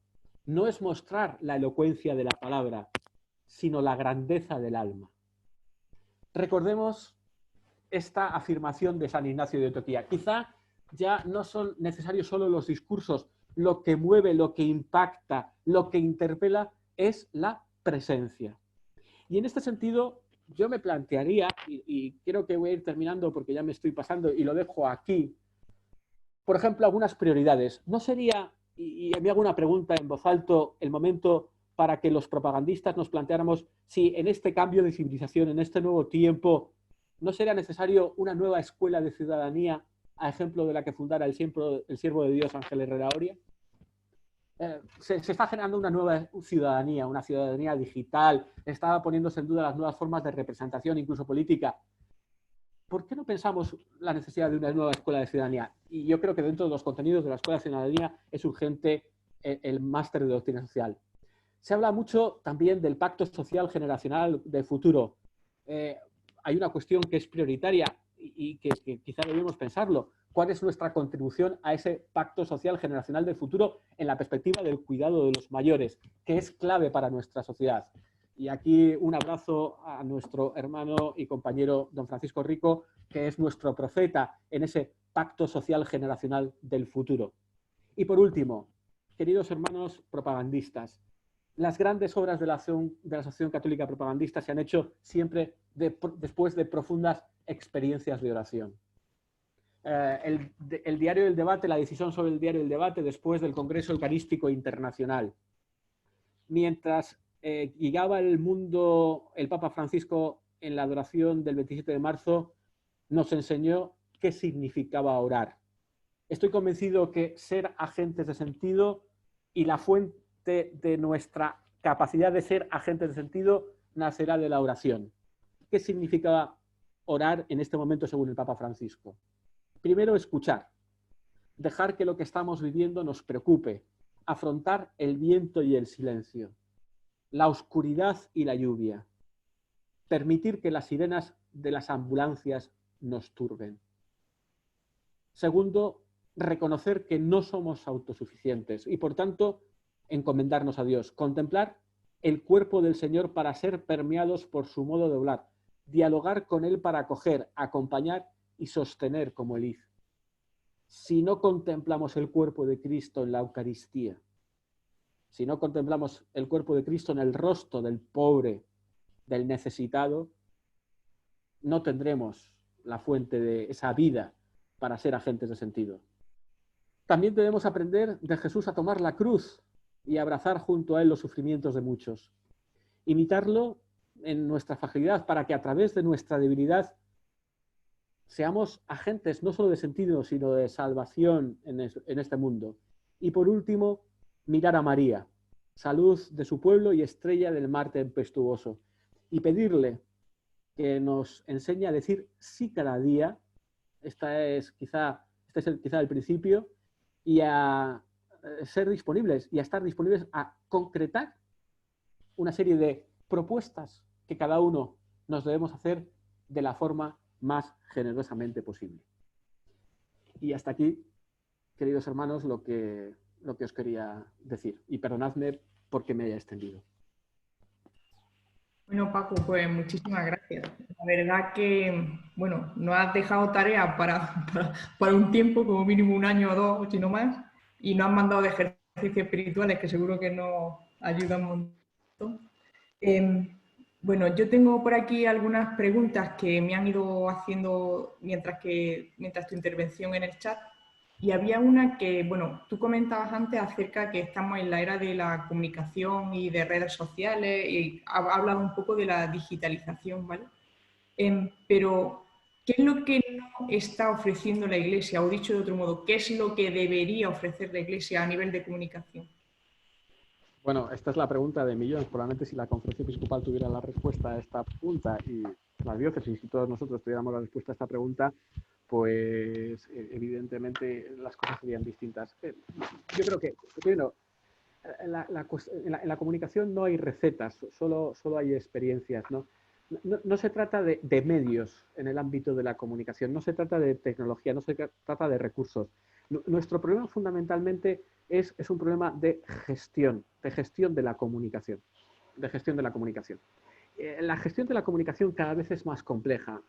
no es mostrar la elocuencia de la palabra, sino la grandeza del alma. Recordemos esta afirmación de San Ignacio de Antioquía. Quizá ya no son necesarios solo los discursos, lo que mueve, lo que impacta, lo que interpela es la presencia. Y en este sentido, yo me plantearía, y creo que voy a ir terminando porque ya me estoy pasando y lo dejo aquí, por ejemplo, algunas prioridades. ¿No sería, y me hago una pregunta en voz alta, el momento para que los propagandistas nos planteáramos si en este cambio de civilización, en este nuevo tiempo, no sería necesario una nueva escuela de ciudadanía, a ejemplo de la que fundara el siervo de Dios Ángel Herrera Oria? Se está generando una nueva ciudadanía, una ciudadanía digital, está poniéndose en duda las nuevas formas de representación, incluso política. ¿Por qué no pensamos la necesidad de una nueva escuela de ciudadanía? Y yo creo que dentro de los contenidos de la escuela de ciudadanía es urgente el máster de doctrina social. Se habla mucho también del pacto social generacional del futuro. Hay una cuestión que es prioritaria y que quizá debemos pensarlo. ¿Cuál es nuestra contribución a ese pacto social generacional del futuro en la perspectiva del cuidado de los mayores, que es clave para nuestra sociedad? Y aquí un abrazo a nuestro hermano y compañero don Francisco Rico, que es nuestro profeta en ese pacto social generacional del futuro. Y por último, queridos hermanos propagandistas, las grandes obras de la Asociación Católica Propagandista se han hecho siempre después de profundas experiencias de oración. El Diario del Debate, la decisión sobre el Diario del Debate después del Congreso Eucarístico Internacional. Mientras guiaba el mundo el Papa Francisco en la adoración del 27 de marzo, nos enseñó qué significaba orar. Estoy convencido que ser agentes de sentido y la fuente de nuestra capacidad de ser agentes de sentido nacerá de la oración. ¿Qué significaba orar en este momento según el Papa Francisco? Primero, escuchar, dejar que lo que estamos viviendo nos preocupe, afrontar el viento y el silencio, la oscuridad y la lluvia, permitir que las sirenas de las ambulancias nos turben. Segundo, reconocer que no somos autosuficientes y, por tanto, encomendarnos a Dios, contemplar el cuerpo del Señor para ser permeados por su modo de obrar, dialogar con Él para acoger, acompañar y sostener como el id. Si no contemplamos el cuerpo de Cristo en la Eucaristía, si no contemplamos el cuerpo de Cristo en el rostro del pobre, del necesitado, no tendremos la fuente de esa vida para ser agentes de sentido. También debemos aprender de Jesús a tomar la cruz y abrazar junto a Él los sufrimientos de muchos. Imitarlo en nuestra fragilidad para que a través de nuestra debilidad seamos agentes no solo de sentido, sino de salvación en este mundo. Y por último, mirar a María, salud de su pueblo y estrella del mar tempestuoso, y pedirle que nos enseñe a decir sí cada día, este es quizá el principio, y a ser disponibles y a estar disponibles a concretar una serie de propuestas que cada uno nos debemos hacer de la forma más generosamente posible. Y hasta aquí, queridos hermanos, lo que os quería decir. Y perdonadme porque me haya extendido. Bueno, Paco, pues muchísimas gracias. La verdad que, bueno, nos has dejado tarea para un tiempo, como mínimo un año o dos, si no más, y nos has mandado de ejercicios espirituales que seguro que nos ayudan un montón. Bueno, yo tengo por aquí algunas preguntas que me han ido haciendo mientras tu intervención en el chat. Y había una que, bueno, tú comentabas antes acerca que estamos en la era de la comunicación y de redes sociales y ha hablado un poco de la digitalización, ¿vale? Pero, ¿qué es lo que no está ofreciendo la Iglesia? O dicho de otro modo, ¿qué es lo que debería ofrecer la Iglesia a nivel de comunicación? Bueno, esta es la pregunta de millones. Probablemente si la Conferencia Episcopal tuviera la respuesta a esta pregunta y la diócesis y todos nosotros tuviéramos la respuesta a esta pregunta, pues evidentemente las cosas serían distintas. Yo creo que, primero, en la comunicación no hay recetas, solo hay experiencias, ¿no? No se trata de medios en el ámbito de la comunicación, no se trata de tecnología, no se trata de recursos. Nuestro problema fundamentalmente es un problema de gestión de la comunicación. La gestión de la comunicación cada vez es más compleja,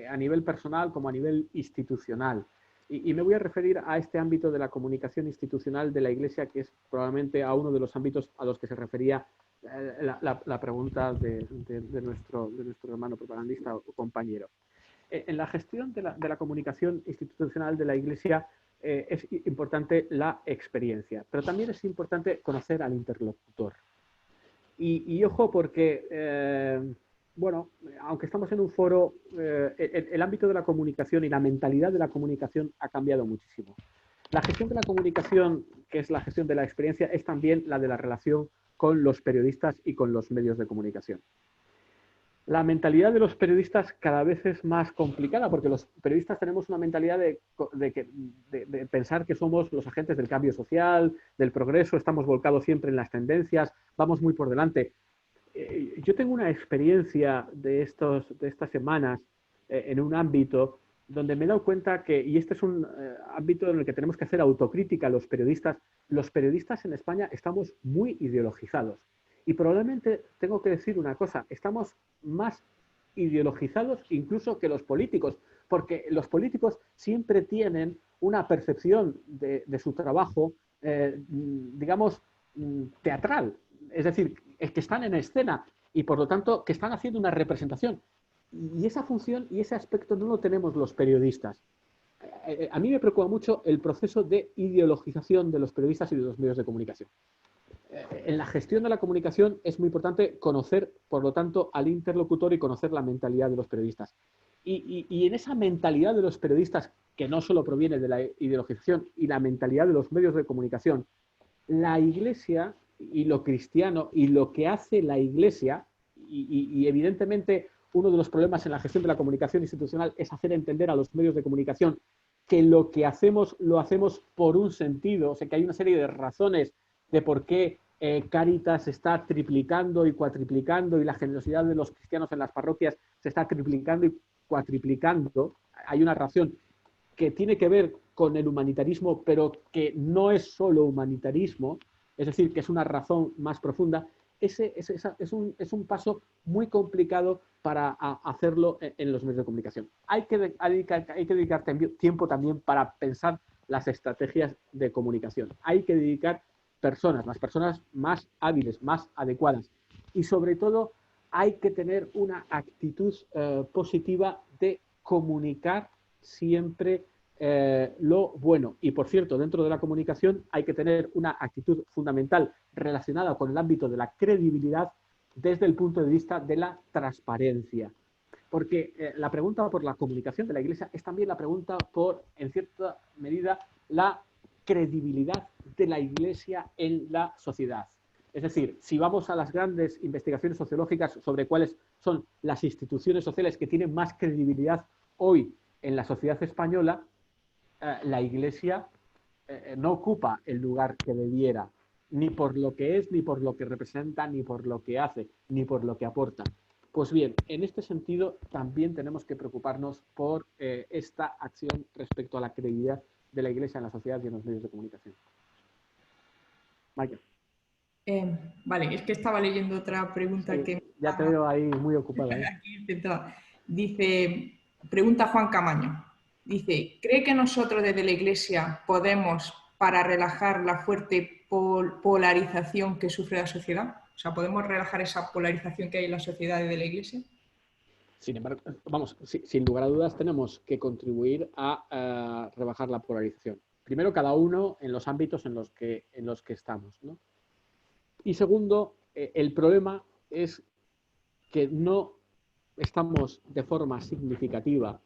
a nivel personal como a nivel institucional. Y me voy a referir a este ámbito de la comunicación institucional de la Iglesia, que es probablemente a uno de los ámbitos a los que se refería la pregunta de nuestro hermano propagandista o compañero. En la gestión de la comunicación institucional de la Iglesia es importante la experiencia, pero también es importante conocer al interlocutor. Y ojo porque, bueno, aunque estamos en un foro, el ámbito de la comunicación y la mentalidad de la comunicación ha cambiado muchísimo. La gestión de la comunicación, que es la gestión de la experiencia, es también la de la relación con los periodistas y con los medios de comunicación. La mentalidad de los periodistas cada vez es más complicada porque los periodistas tenemos una mentalidad de pensar que somos los agentes del cambio social, del progreso, estamos volcados siempre en las tendencias, vamos muy por delante. Yo tengo una experiencia de estas semanas en un ámbito donde me he dado cuenta que, y este es un ámbito en el que tenemos que hacer autocrítica los periodistas en España estamos muy ideologizados. Y probablemente tengo que decir una cosa, estamos más ideologizados incluso que los políticos, porque los políticos siempre tienen una percepción de su trabajo, digamos, teatral. Es decir, es que están en escena y por lo tanto que están haciendo una representación. Y esa función y ese aspecto no lo tenemos los periodistas. A mí me preocupa mucho el proceso de ideologización de los periodistas y de los medios de comunicación. En la gestión de la comunicación es muy importante conocer, por lo tanto, al interlocutor y conocer la mentalidad de los periodistas. Y en esa mentalidad de los periodistas, que no solo proviene de la ideologización y la mentalidad de los medios de comunicación, la Iglesia y lo cristiano y lo que hace la Iglesia, y evidentemente uno de los problemas en la gestión de la comunicación institucional es hacer entender a los medios de comunicación que lo que hacemos lo hacemos por un sentido, o sea que hay una serie de razones de por qué Cáritas se está triplicando y cuatriplicando y la generosidad de los cristianos en las parroquias se está triplicando y cuatriplicando. Hay una razón que tiene que ver con el humanitarismo, pero que no es solo humanitarismo, es decir, que es una razón más profunda. es un paso muy complicado para hacerlo en los medios de comunicación. Hay que dedicar tiempo también para pensar las estrategias de comunicación. Hay que dedicar las personas más hábiles, más adecuadas. Y sobre todo, hay que tener una actitud positiva de comunicar siempre lo bueno. Y por cierto, dentro de la comunicación hay que tener una actitud fundamental relacionada con el ámbito de la credibilidad desde el punto de vista de la transparencia. Porque la pregunta por la comunicación de la Iglesia es también la pregunta por, en cierta medida, la credibilidad de la Iglesia en la sociedad. Es decir, si vamos a las grandes investigaciones sociológicas sobre cuáles son las instituciones sociales que tienen más credibilidad hoy en la sociedad española, la Iglesia no ocupa el lugar que debiera, ni por lo que es, ni por lo que representa, ni por lo que hace, ni por lo que aporta. Pues bien, en este sentido también tenemos que preocuparnos por esta acción respecto a la credibilidad de la Iglesia en la sociedad y en los medios de comunicación. Michael. Vale, es que estaba leyendo otra pregunta Sí, que... ya te veo ahí muy ocupada. Dice, pregunta Juan Camaño, dice, ¿cree que nosotros desde la Iglesia podemos para relajar la fuerte polarización que sufre la sociedad? O sea, ¿podemos relajar esa polarización que hay en la sociedad desde la Iglesia? Sin embargo, vamos, sin lugar a dudas tenemos que contribuir a rebajar la polarización. Primero, cada uno en los ámbitos en los que estamos, ¿no? Y segundo, el problema es que no estamos de forma significativa,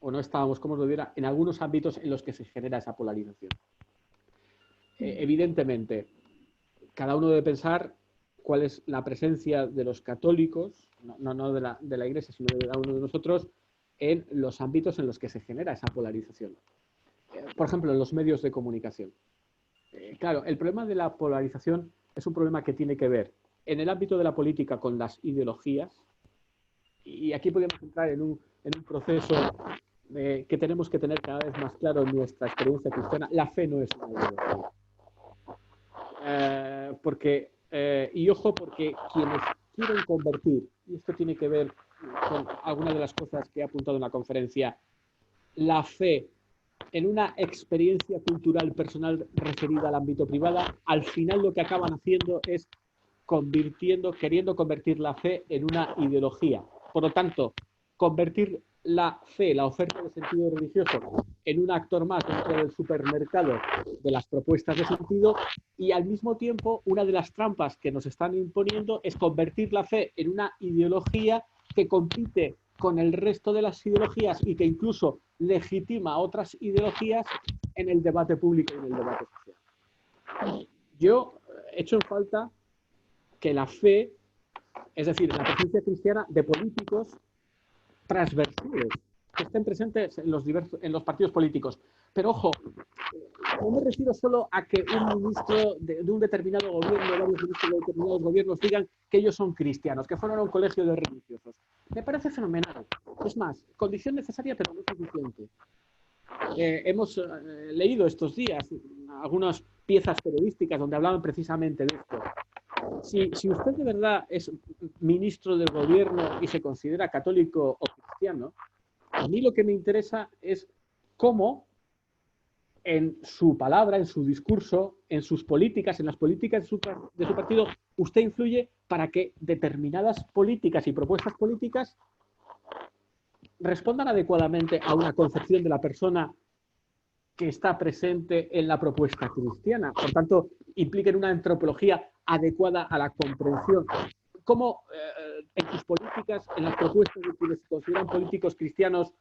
o no estábamos, como os lo diera, en algunos ámbitos en los que se genera esa polarización. Evidentemente, cada uno debe pensar cuál es la presencia de los católicos, no de la Iglesia, sino de cada uno de nosotros, en los ámbitos en los que se genera esa polarización. Por ejemplo, en los medios de comunicación. Claro, el problema de la polarización es un problema que tiene que ver en el ámbito de la política con las ideologías, y aquí podemos entrar en un proceso que tenemos que tener cada vez más claro en nuestra experiencia cristiana. La fe no es una ideología. Y ojo, porque quienes quieren convertir, y esto tiene que ver con algunas de las cosas que he apuntado en la conferencia, la fe en una experiencia cultural personal referida al ámbito privado, al final lo que acaban haciendo es queriendo convertir la fe en una ideología. Por lo tanto, convertir la fe, la oferta de sentido religioso, en un actor más dentro del supermercado de las propuestas de sentido, y al mismo tiempo una de las trampas que nos están imponiendo es convertir la fe en una ideología que compite con el resto de las ideologías y que incluso legitima otras ideologías en el debate público y en el debate social. Yo echo en falta que la fe, es decir, la presencia cristiana de políticos transversales que estén presentes en los partidos políticos. Pero ojo, no me refiero solo a que un ministro de un determinado gobierno, varios ministros de determinados gobiernos digan que ellos son cristianos, que fueron a un colegio de religiosos. Me parece fenomenal. Es más, condición necesaria pero no suficiente. Hemos leído estos días algunas piezas periodísticas donde hablaban precisamente de esto. Si usted de verdad es ministro del gobierno y se considera católico o cristiano, a mí lo que me interesa es cómo en su palabra, en su discurso, en sus políticas, en las políticas de su partido, usted influye para que determinadas políticas y propuestas políticas respondan adecuadamente a una concepción de la persona que está presente en la propuesta cristiana. Por tanto, impliquen una antropología adecuada a la comprensión. ¿Cómo en sus políticas, en las propuestas de quienes se consideran políticos cristianos,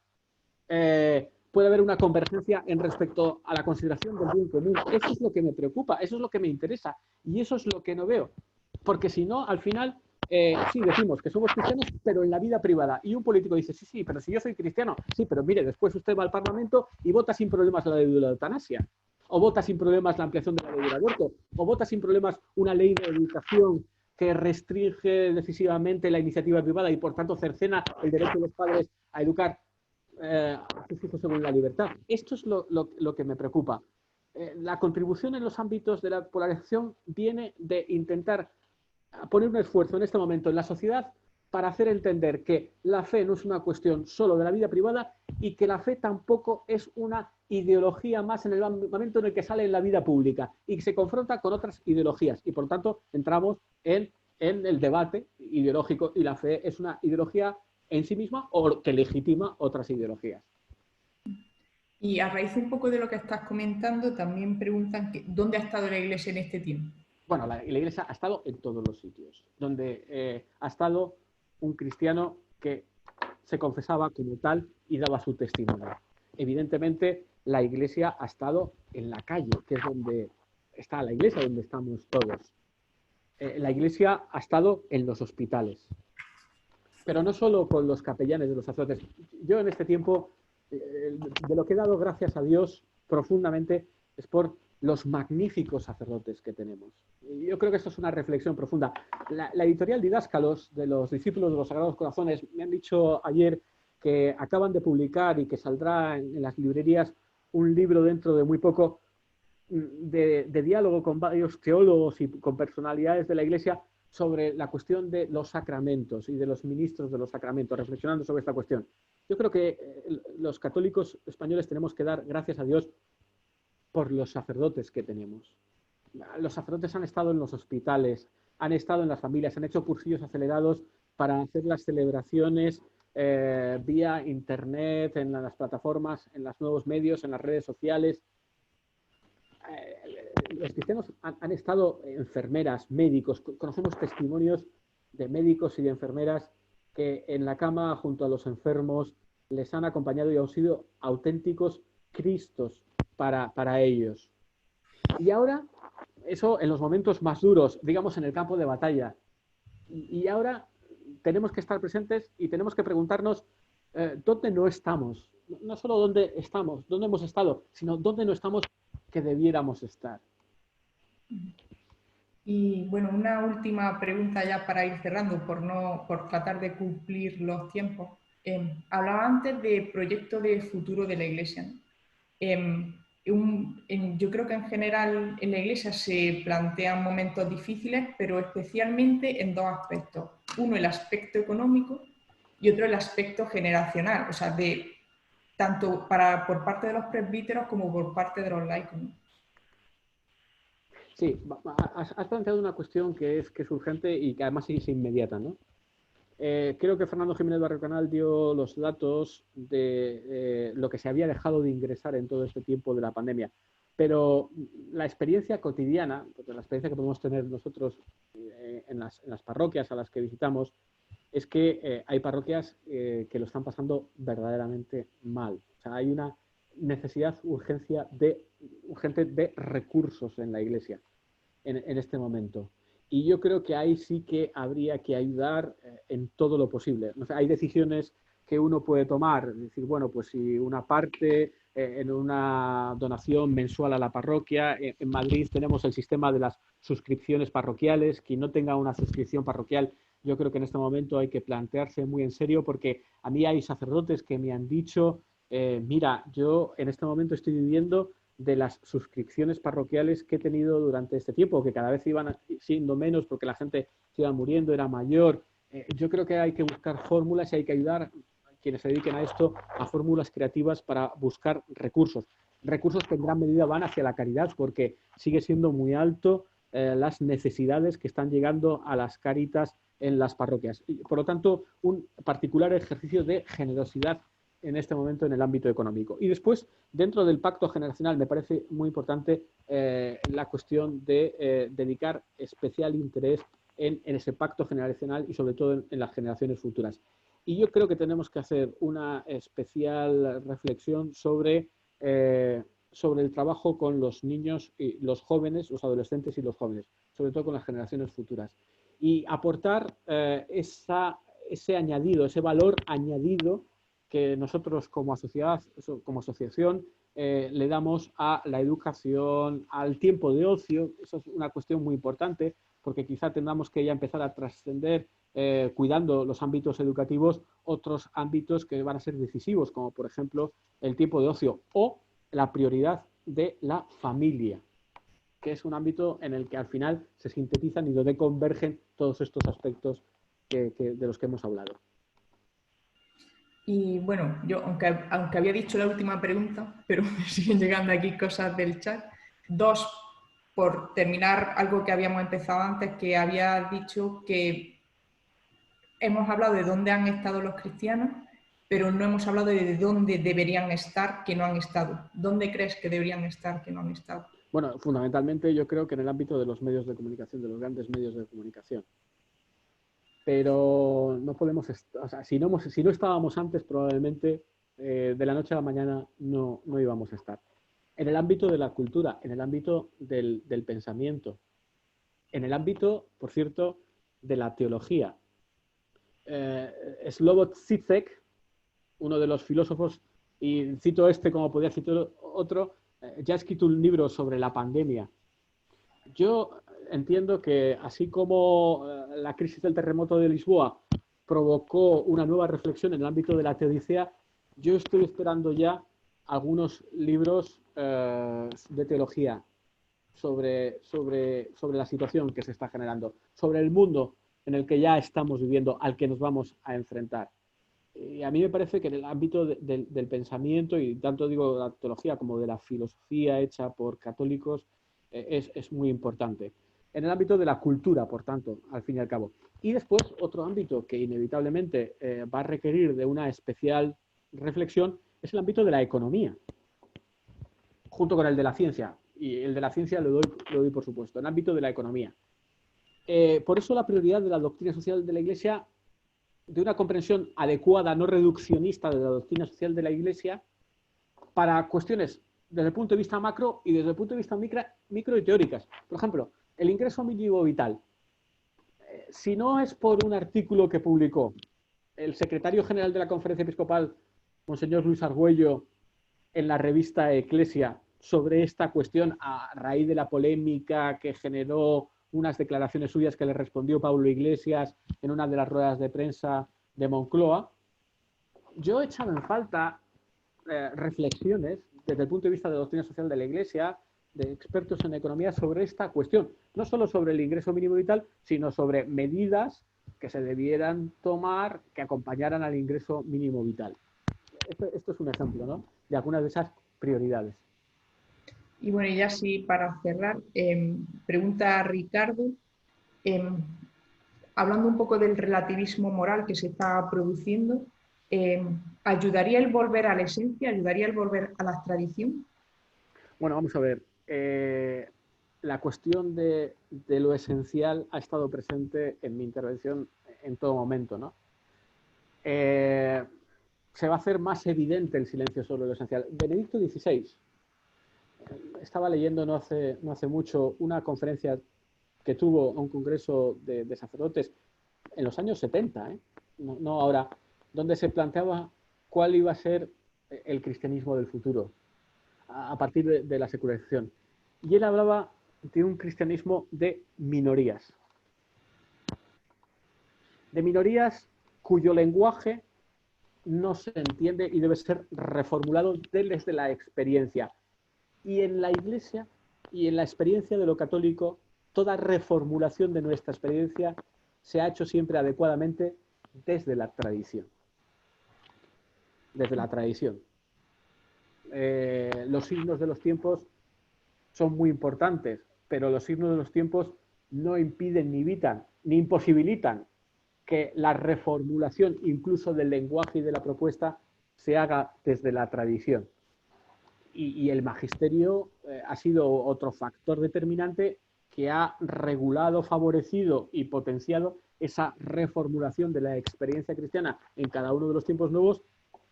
puede haber una convergencia en respecto a la consideración del bien común? Eso es lo que me preocupa, eso es lo que me interesa y eso es lo que no veo. Porque si no, al final, sí, decimos que somos cristianos, pero en la vida privada. Y un político dice, sí, pero si yo soy cristiano, sí, pero mire, después usted va al Parlamento y vota sin problemas la ley de la eutanasia, o vota sin problemas la ampliación de la ley del aborto, o vota sin problemas una ley de educación que restringe decisivamente la iniciativa privada y, por tanto, cercena el derecho de los padres a educar a sus hijos según la libertad. Esto es lo que me preocupa. La contribución en los ámbitos de la polarización viene de intentar a poner un esfuerzo en este momento en la sociedad para hacer entender que la fe no es una cuestión solo de la vida privada y que la fe tampoco es una ideología más en el momento en el que sale en la vida pública y que se confronta con otras ideologías. Y por lo tanto entramos en el debate ideológico y la fe es una ideología en sí misma o que legitima otras ideologías. Y a raíz un poco de lo que estás comentando, también preguntan dónde ha estado la Iglesia en este tiempo. Bueno, la Iglesia ha estado en todos los sitios, donde ha estado un cristiano que se confesaba como tal y daba su testimonio. Evidentemente, la Iglesia ha estado en la calle, que es donde está la Iglesia, donde estamos todos. La Iglesia ha estado en los hospitales, pero no solo con los capellanes de los sacerdotes. Yo en este tiempo, de lo que he dado gracias a Dios profundamente, es por los magníficos sacerdotes que tenemos. Y yo creo que esto es una reflexión profunda. La editorial Didáscalos, de los discípulos de los Sagrados Corazones, me han dicho ayer que acaban de publicar y que saldrá en las librerías un libro dentro de muy poco de diálogo con varios teólogos y con personalidades de la Iglesia sobre la cuestión de los sacramentos y de los ministros de los sacramentos, reflexionando sobre esta cuestión. Yo creo que los católicos españoles tenemos que dar gracias a Dios por los sacerdotes que tenemos. Los sacerdotes han estado en los hospitales, han estado en las familias, han hecho cursillos acelerados para hacer las celebraciones vía internet, en las plataformas, en los nuevos medios, en las redes sociales. Los cristianos han estado enfermeras, médicos, conocemos testimonios de médicos y de enfermeras que en la cama junto a los enfermos les han acompañado y han sido auténticos Cristos para ellos. Y ahora, eso en los momentos más duros, digamos en el campo de batalla. Y ahora tenemos que estar presentes y tenemos que preguntarnos dónde no estamos. No solo dónde estamos, dónde hemos estado, sino dónde no estamos que debiéramos estar. Y bueno, una última pregunta ya para ir cerrando, por tratar de cumplir los tiempos. Hablaba antes de proyecto de futuro de la Iglesia, ¿no? Yo creo que en general en la Iglesia se plantean momentos difíciles, pero especialmente en dos aspectos. Uno, el aspecto económico y otro, el aspecto generacional, o sea, tanto por parte de los presbíteros como por parte de los laicos, ¿no? Sí, has planteado una cuestión que es urgente y que además es inmediata, ¿no? Creo que Fernando Jiménez Barrio Canal dio los datos de lo que se había dejado de ingresar en todo este tiempo de la pandemia. Pero la experiencia cotidiana, porque la experiencia que podemos tener nosotros en las parroquias a las que visitamos, es que hay parroquias que lo están pasando verdaderamente mal. O sea, hay una necesidad urgente de recursos en la Iglesia en este momento. Y yo creo que ahí sí que habría que ayudar en todo lo posible. O sea, hay decisiones que uno puede tomar, es decir, bueno, pues si una parte en una donación mensual a la parroquia, en Madrid tenemos el sistema de las suscripciones parroquiales, quien no tenga una suscripción parroquial, yo creo que en este momento hay que plantearse muy en serio, porque a mí hay sacerdotes que me han dicho, mira, yo en este momento estoy viviendo de las suscripciones parroquiales que he tenido durante este tiempo, que cada vez iban siendo menos porque la gente se iba muriendo, era mayor. Yo creo que hay que buscar fórmulas y hay que ayudar a quienes se dediquen a esto a fórmulas creativas para buscar recursos. Recursos que en gran medida van hacia la caridad, porque sigue siendo muy alto las necesidades que están llegando a las Cáritas en las parroquias. Y, por lo tanto, un particular ejercicio de generosidad en este momento en el ámbito económico. Y después, dentro del pacto generacional, me parece muy importante la cuestión de dedicar especial interés en ese pacto generacional y sobre todo en las generaciones futuras. Y yo creo que tenemos que hacer una especial reflexión sobre el trabajo con los niños y los jóvenes, los adolescentes y los jóvenes, sobre todo con las generaciones futuras. Y aportar ese añadido, ese valor añadido que nosotros como sociedad, como asociación, le damos a la educación, al tiempo de ocio. Eso es una cuestión muy importante, porque quizá tengamos que ya empezar a trascender, cuidando los ámbitos educativos, otros ámbitos que van a ser decisivos, como por ejemplo el tiempo de ocio o la prioridad de la familia. que es un ámbito en el que al final se sintetizan y donde convergen todos estos aspectos de los que hemos hablado. Y bueno, yo, aunque había dicho la última pregunta, pero me siguen llegando aquí cosas del chat. Dos, por terminar algo que habíamos empezado antes, que había dicho que hemos hablado de dónde han estado los cristianos, pero no hemos hablado de dónde deberían estar que no han estado. ¿Dónde crees que deberían estar que no han estado? Bueno, fundamentalmente yo creo que en el ámbito de los medios de comunicación, de los grandes medios de comunicación. Pero no podemos, o sea, si no estábamos antes, probablemente de la noche a la mañana no íbamos a estar. En el ámbito de la cultura, en el ámbito del pensamiento, en el ámbito, por cierto, de la teología. Slavoj Žižek, uno de los filósofos, y cito como podría citar otro, ya ha escrito un libro sobre la pandemia. Yo entiendo que así como la crisis del terremoto de Lisboa provocó una nueva reflexión en el ámbito de la teodicea, yo estoy esperando ya algunos libros de teología sobre la situación que se está generando, sobre el mundo en el que ya estamos viviendo, al que nos vamos a enfrentar. Y a mí me parece que en el ámbito del pensamiento, y tanto digo de la teología como de la filosofía hecha por católicos, es muy importante. En el ámbito de la cultura, por tanto, al fin y al cabo. Y después, otro ámbito que inevitablemente va a requerir de una especial reflexión es el ámbito de la economía, junto con el de la ciencia. Y el de la ciencia lo doy por supuesto, en el ámbito de la economía. Por eso la prioridad de la doctrina social de la Iglesia, de una comprensión adecuada, no reduccionista de la doctrina social de la Iglesia, para cuestiones desde el punto de vista macro y desde el punto de vista micro y teóricas. Por ejemplo, el ingreso mínimo vital. Si no es por un artículo que publicó el secretario general de la Conferencia Episcopal, Monseñor Luis Argüello, en la revista Eclesia, sobre esta cuestión a raíz de la polémica que generó unas declaraciones suyas que le respondió Pablo Iglesias en una de las ruedas de prensa de Moncloa, yo he echado en falta reflexiones desde el punto de vista de la doctrina social de la Iglesia, de expertos en economía, sobre esta cuestión. No solo sobre el ingreso mínimo vital, sino sobre medidas que se debieran tomar que acompañaran al ingreso mínimo vital. Esto es un ejemplo, ¿no?, de algunas de esas prioridades. Y bueno, ya sí, para cerrar, pregunta a Ricardo, hablando un poco del relativismo moral que se está produciendo, ¿ayudaría el volver a la esencia? ¿Ayudaría el volver a la tradición? Bueno, vamos a ver. La cuestión de lo esencial ha estado presente en mi intervención en todo momento, ¿no? Se va a hacer más evidente el silencio sobre lo esencial. Benedicto XVI, estaba leyendo no hace mucho una conferencia que tuvo un congreso de sacerdotes en los años 70, no ahora, donde se planteaba cuál iba a ser el cristianismo del futuro a partir de la secularización. Y él hablaba de un cristianismo de minorías cuyo lenguaje no se entiende y debe ser reformulado desde la experiencia. Y en la Iglesia y en la experiencia de lo católico, toda reformulación de nuestra experiencia se ha hecho siempre adecuadamente desde la tradición. Desde la tradición. Los signos de los tiempos son muy importantes, pero los signos de los tiempos no impiden, ni evitan, ni imposibilitan que la reformulación incluso del lenguaje y de la propuesta se haga desde la tradición. Y el magisterio ha sido otro factor determinante que ha regulado, favorecido y potenciado esa reformulación de la experiencia cristiana en cada uno de los tiempos nuevos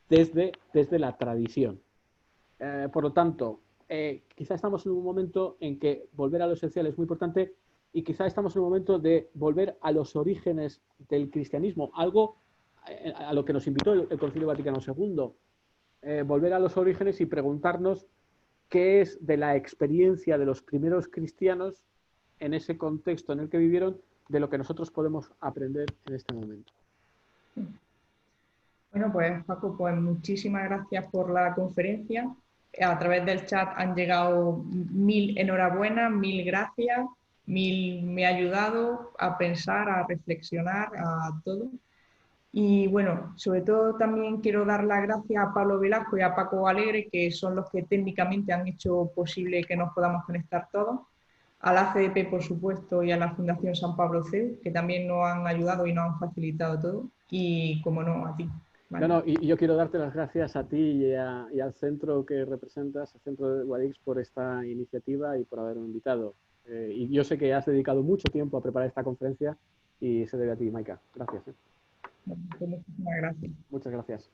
desde la tradición. Por lo tanto, quizá estamos en un momento en que volver a lo esencial es muy importante y quizá estamos en un momento de volver a los orígenes del cristianismo, algo a lo que nos invitó el Concilio Vaticano II. Volver a los orígenes y preguntarnos qué es de la experiencia de los primeros cristianos en ese contexto en el que vivieron, de lo que nosotros podemos aprender en este momento. Bueno, pues Paco, pues muchísimas gracias por la conferencia. A través del chat han llegado 1000 enhorabuenas, 1000 gracias, 1000 me ha ayudado a pensar, a reflexionar, a todo. Y bueno, sobre todo también quiero dar las gracias a Pablo Velasco y a Paco Alegre, que son los que técnicamente han hecho posible que nos podamos conectar todos. A la CDP, por supuesto, y a la Fundación San Pablo CEU, que también nos han ayudado y nos han facilitado todo. Y, como no, a ti. ¿Vale? No, y yo quiero darte las gracias a ti y al centro que representas, al centro de Guadix, por esta iniciativa y por haberme invitado. Y yo sé que has dedicado mucho tiempo a preparar esta conferencia y se debe a ti, Maika. Gracias. Bueno, pues muchísimas gracias. Muchas gracias.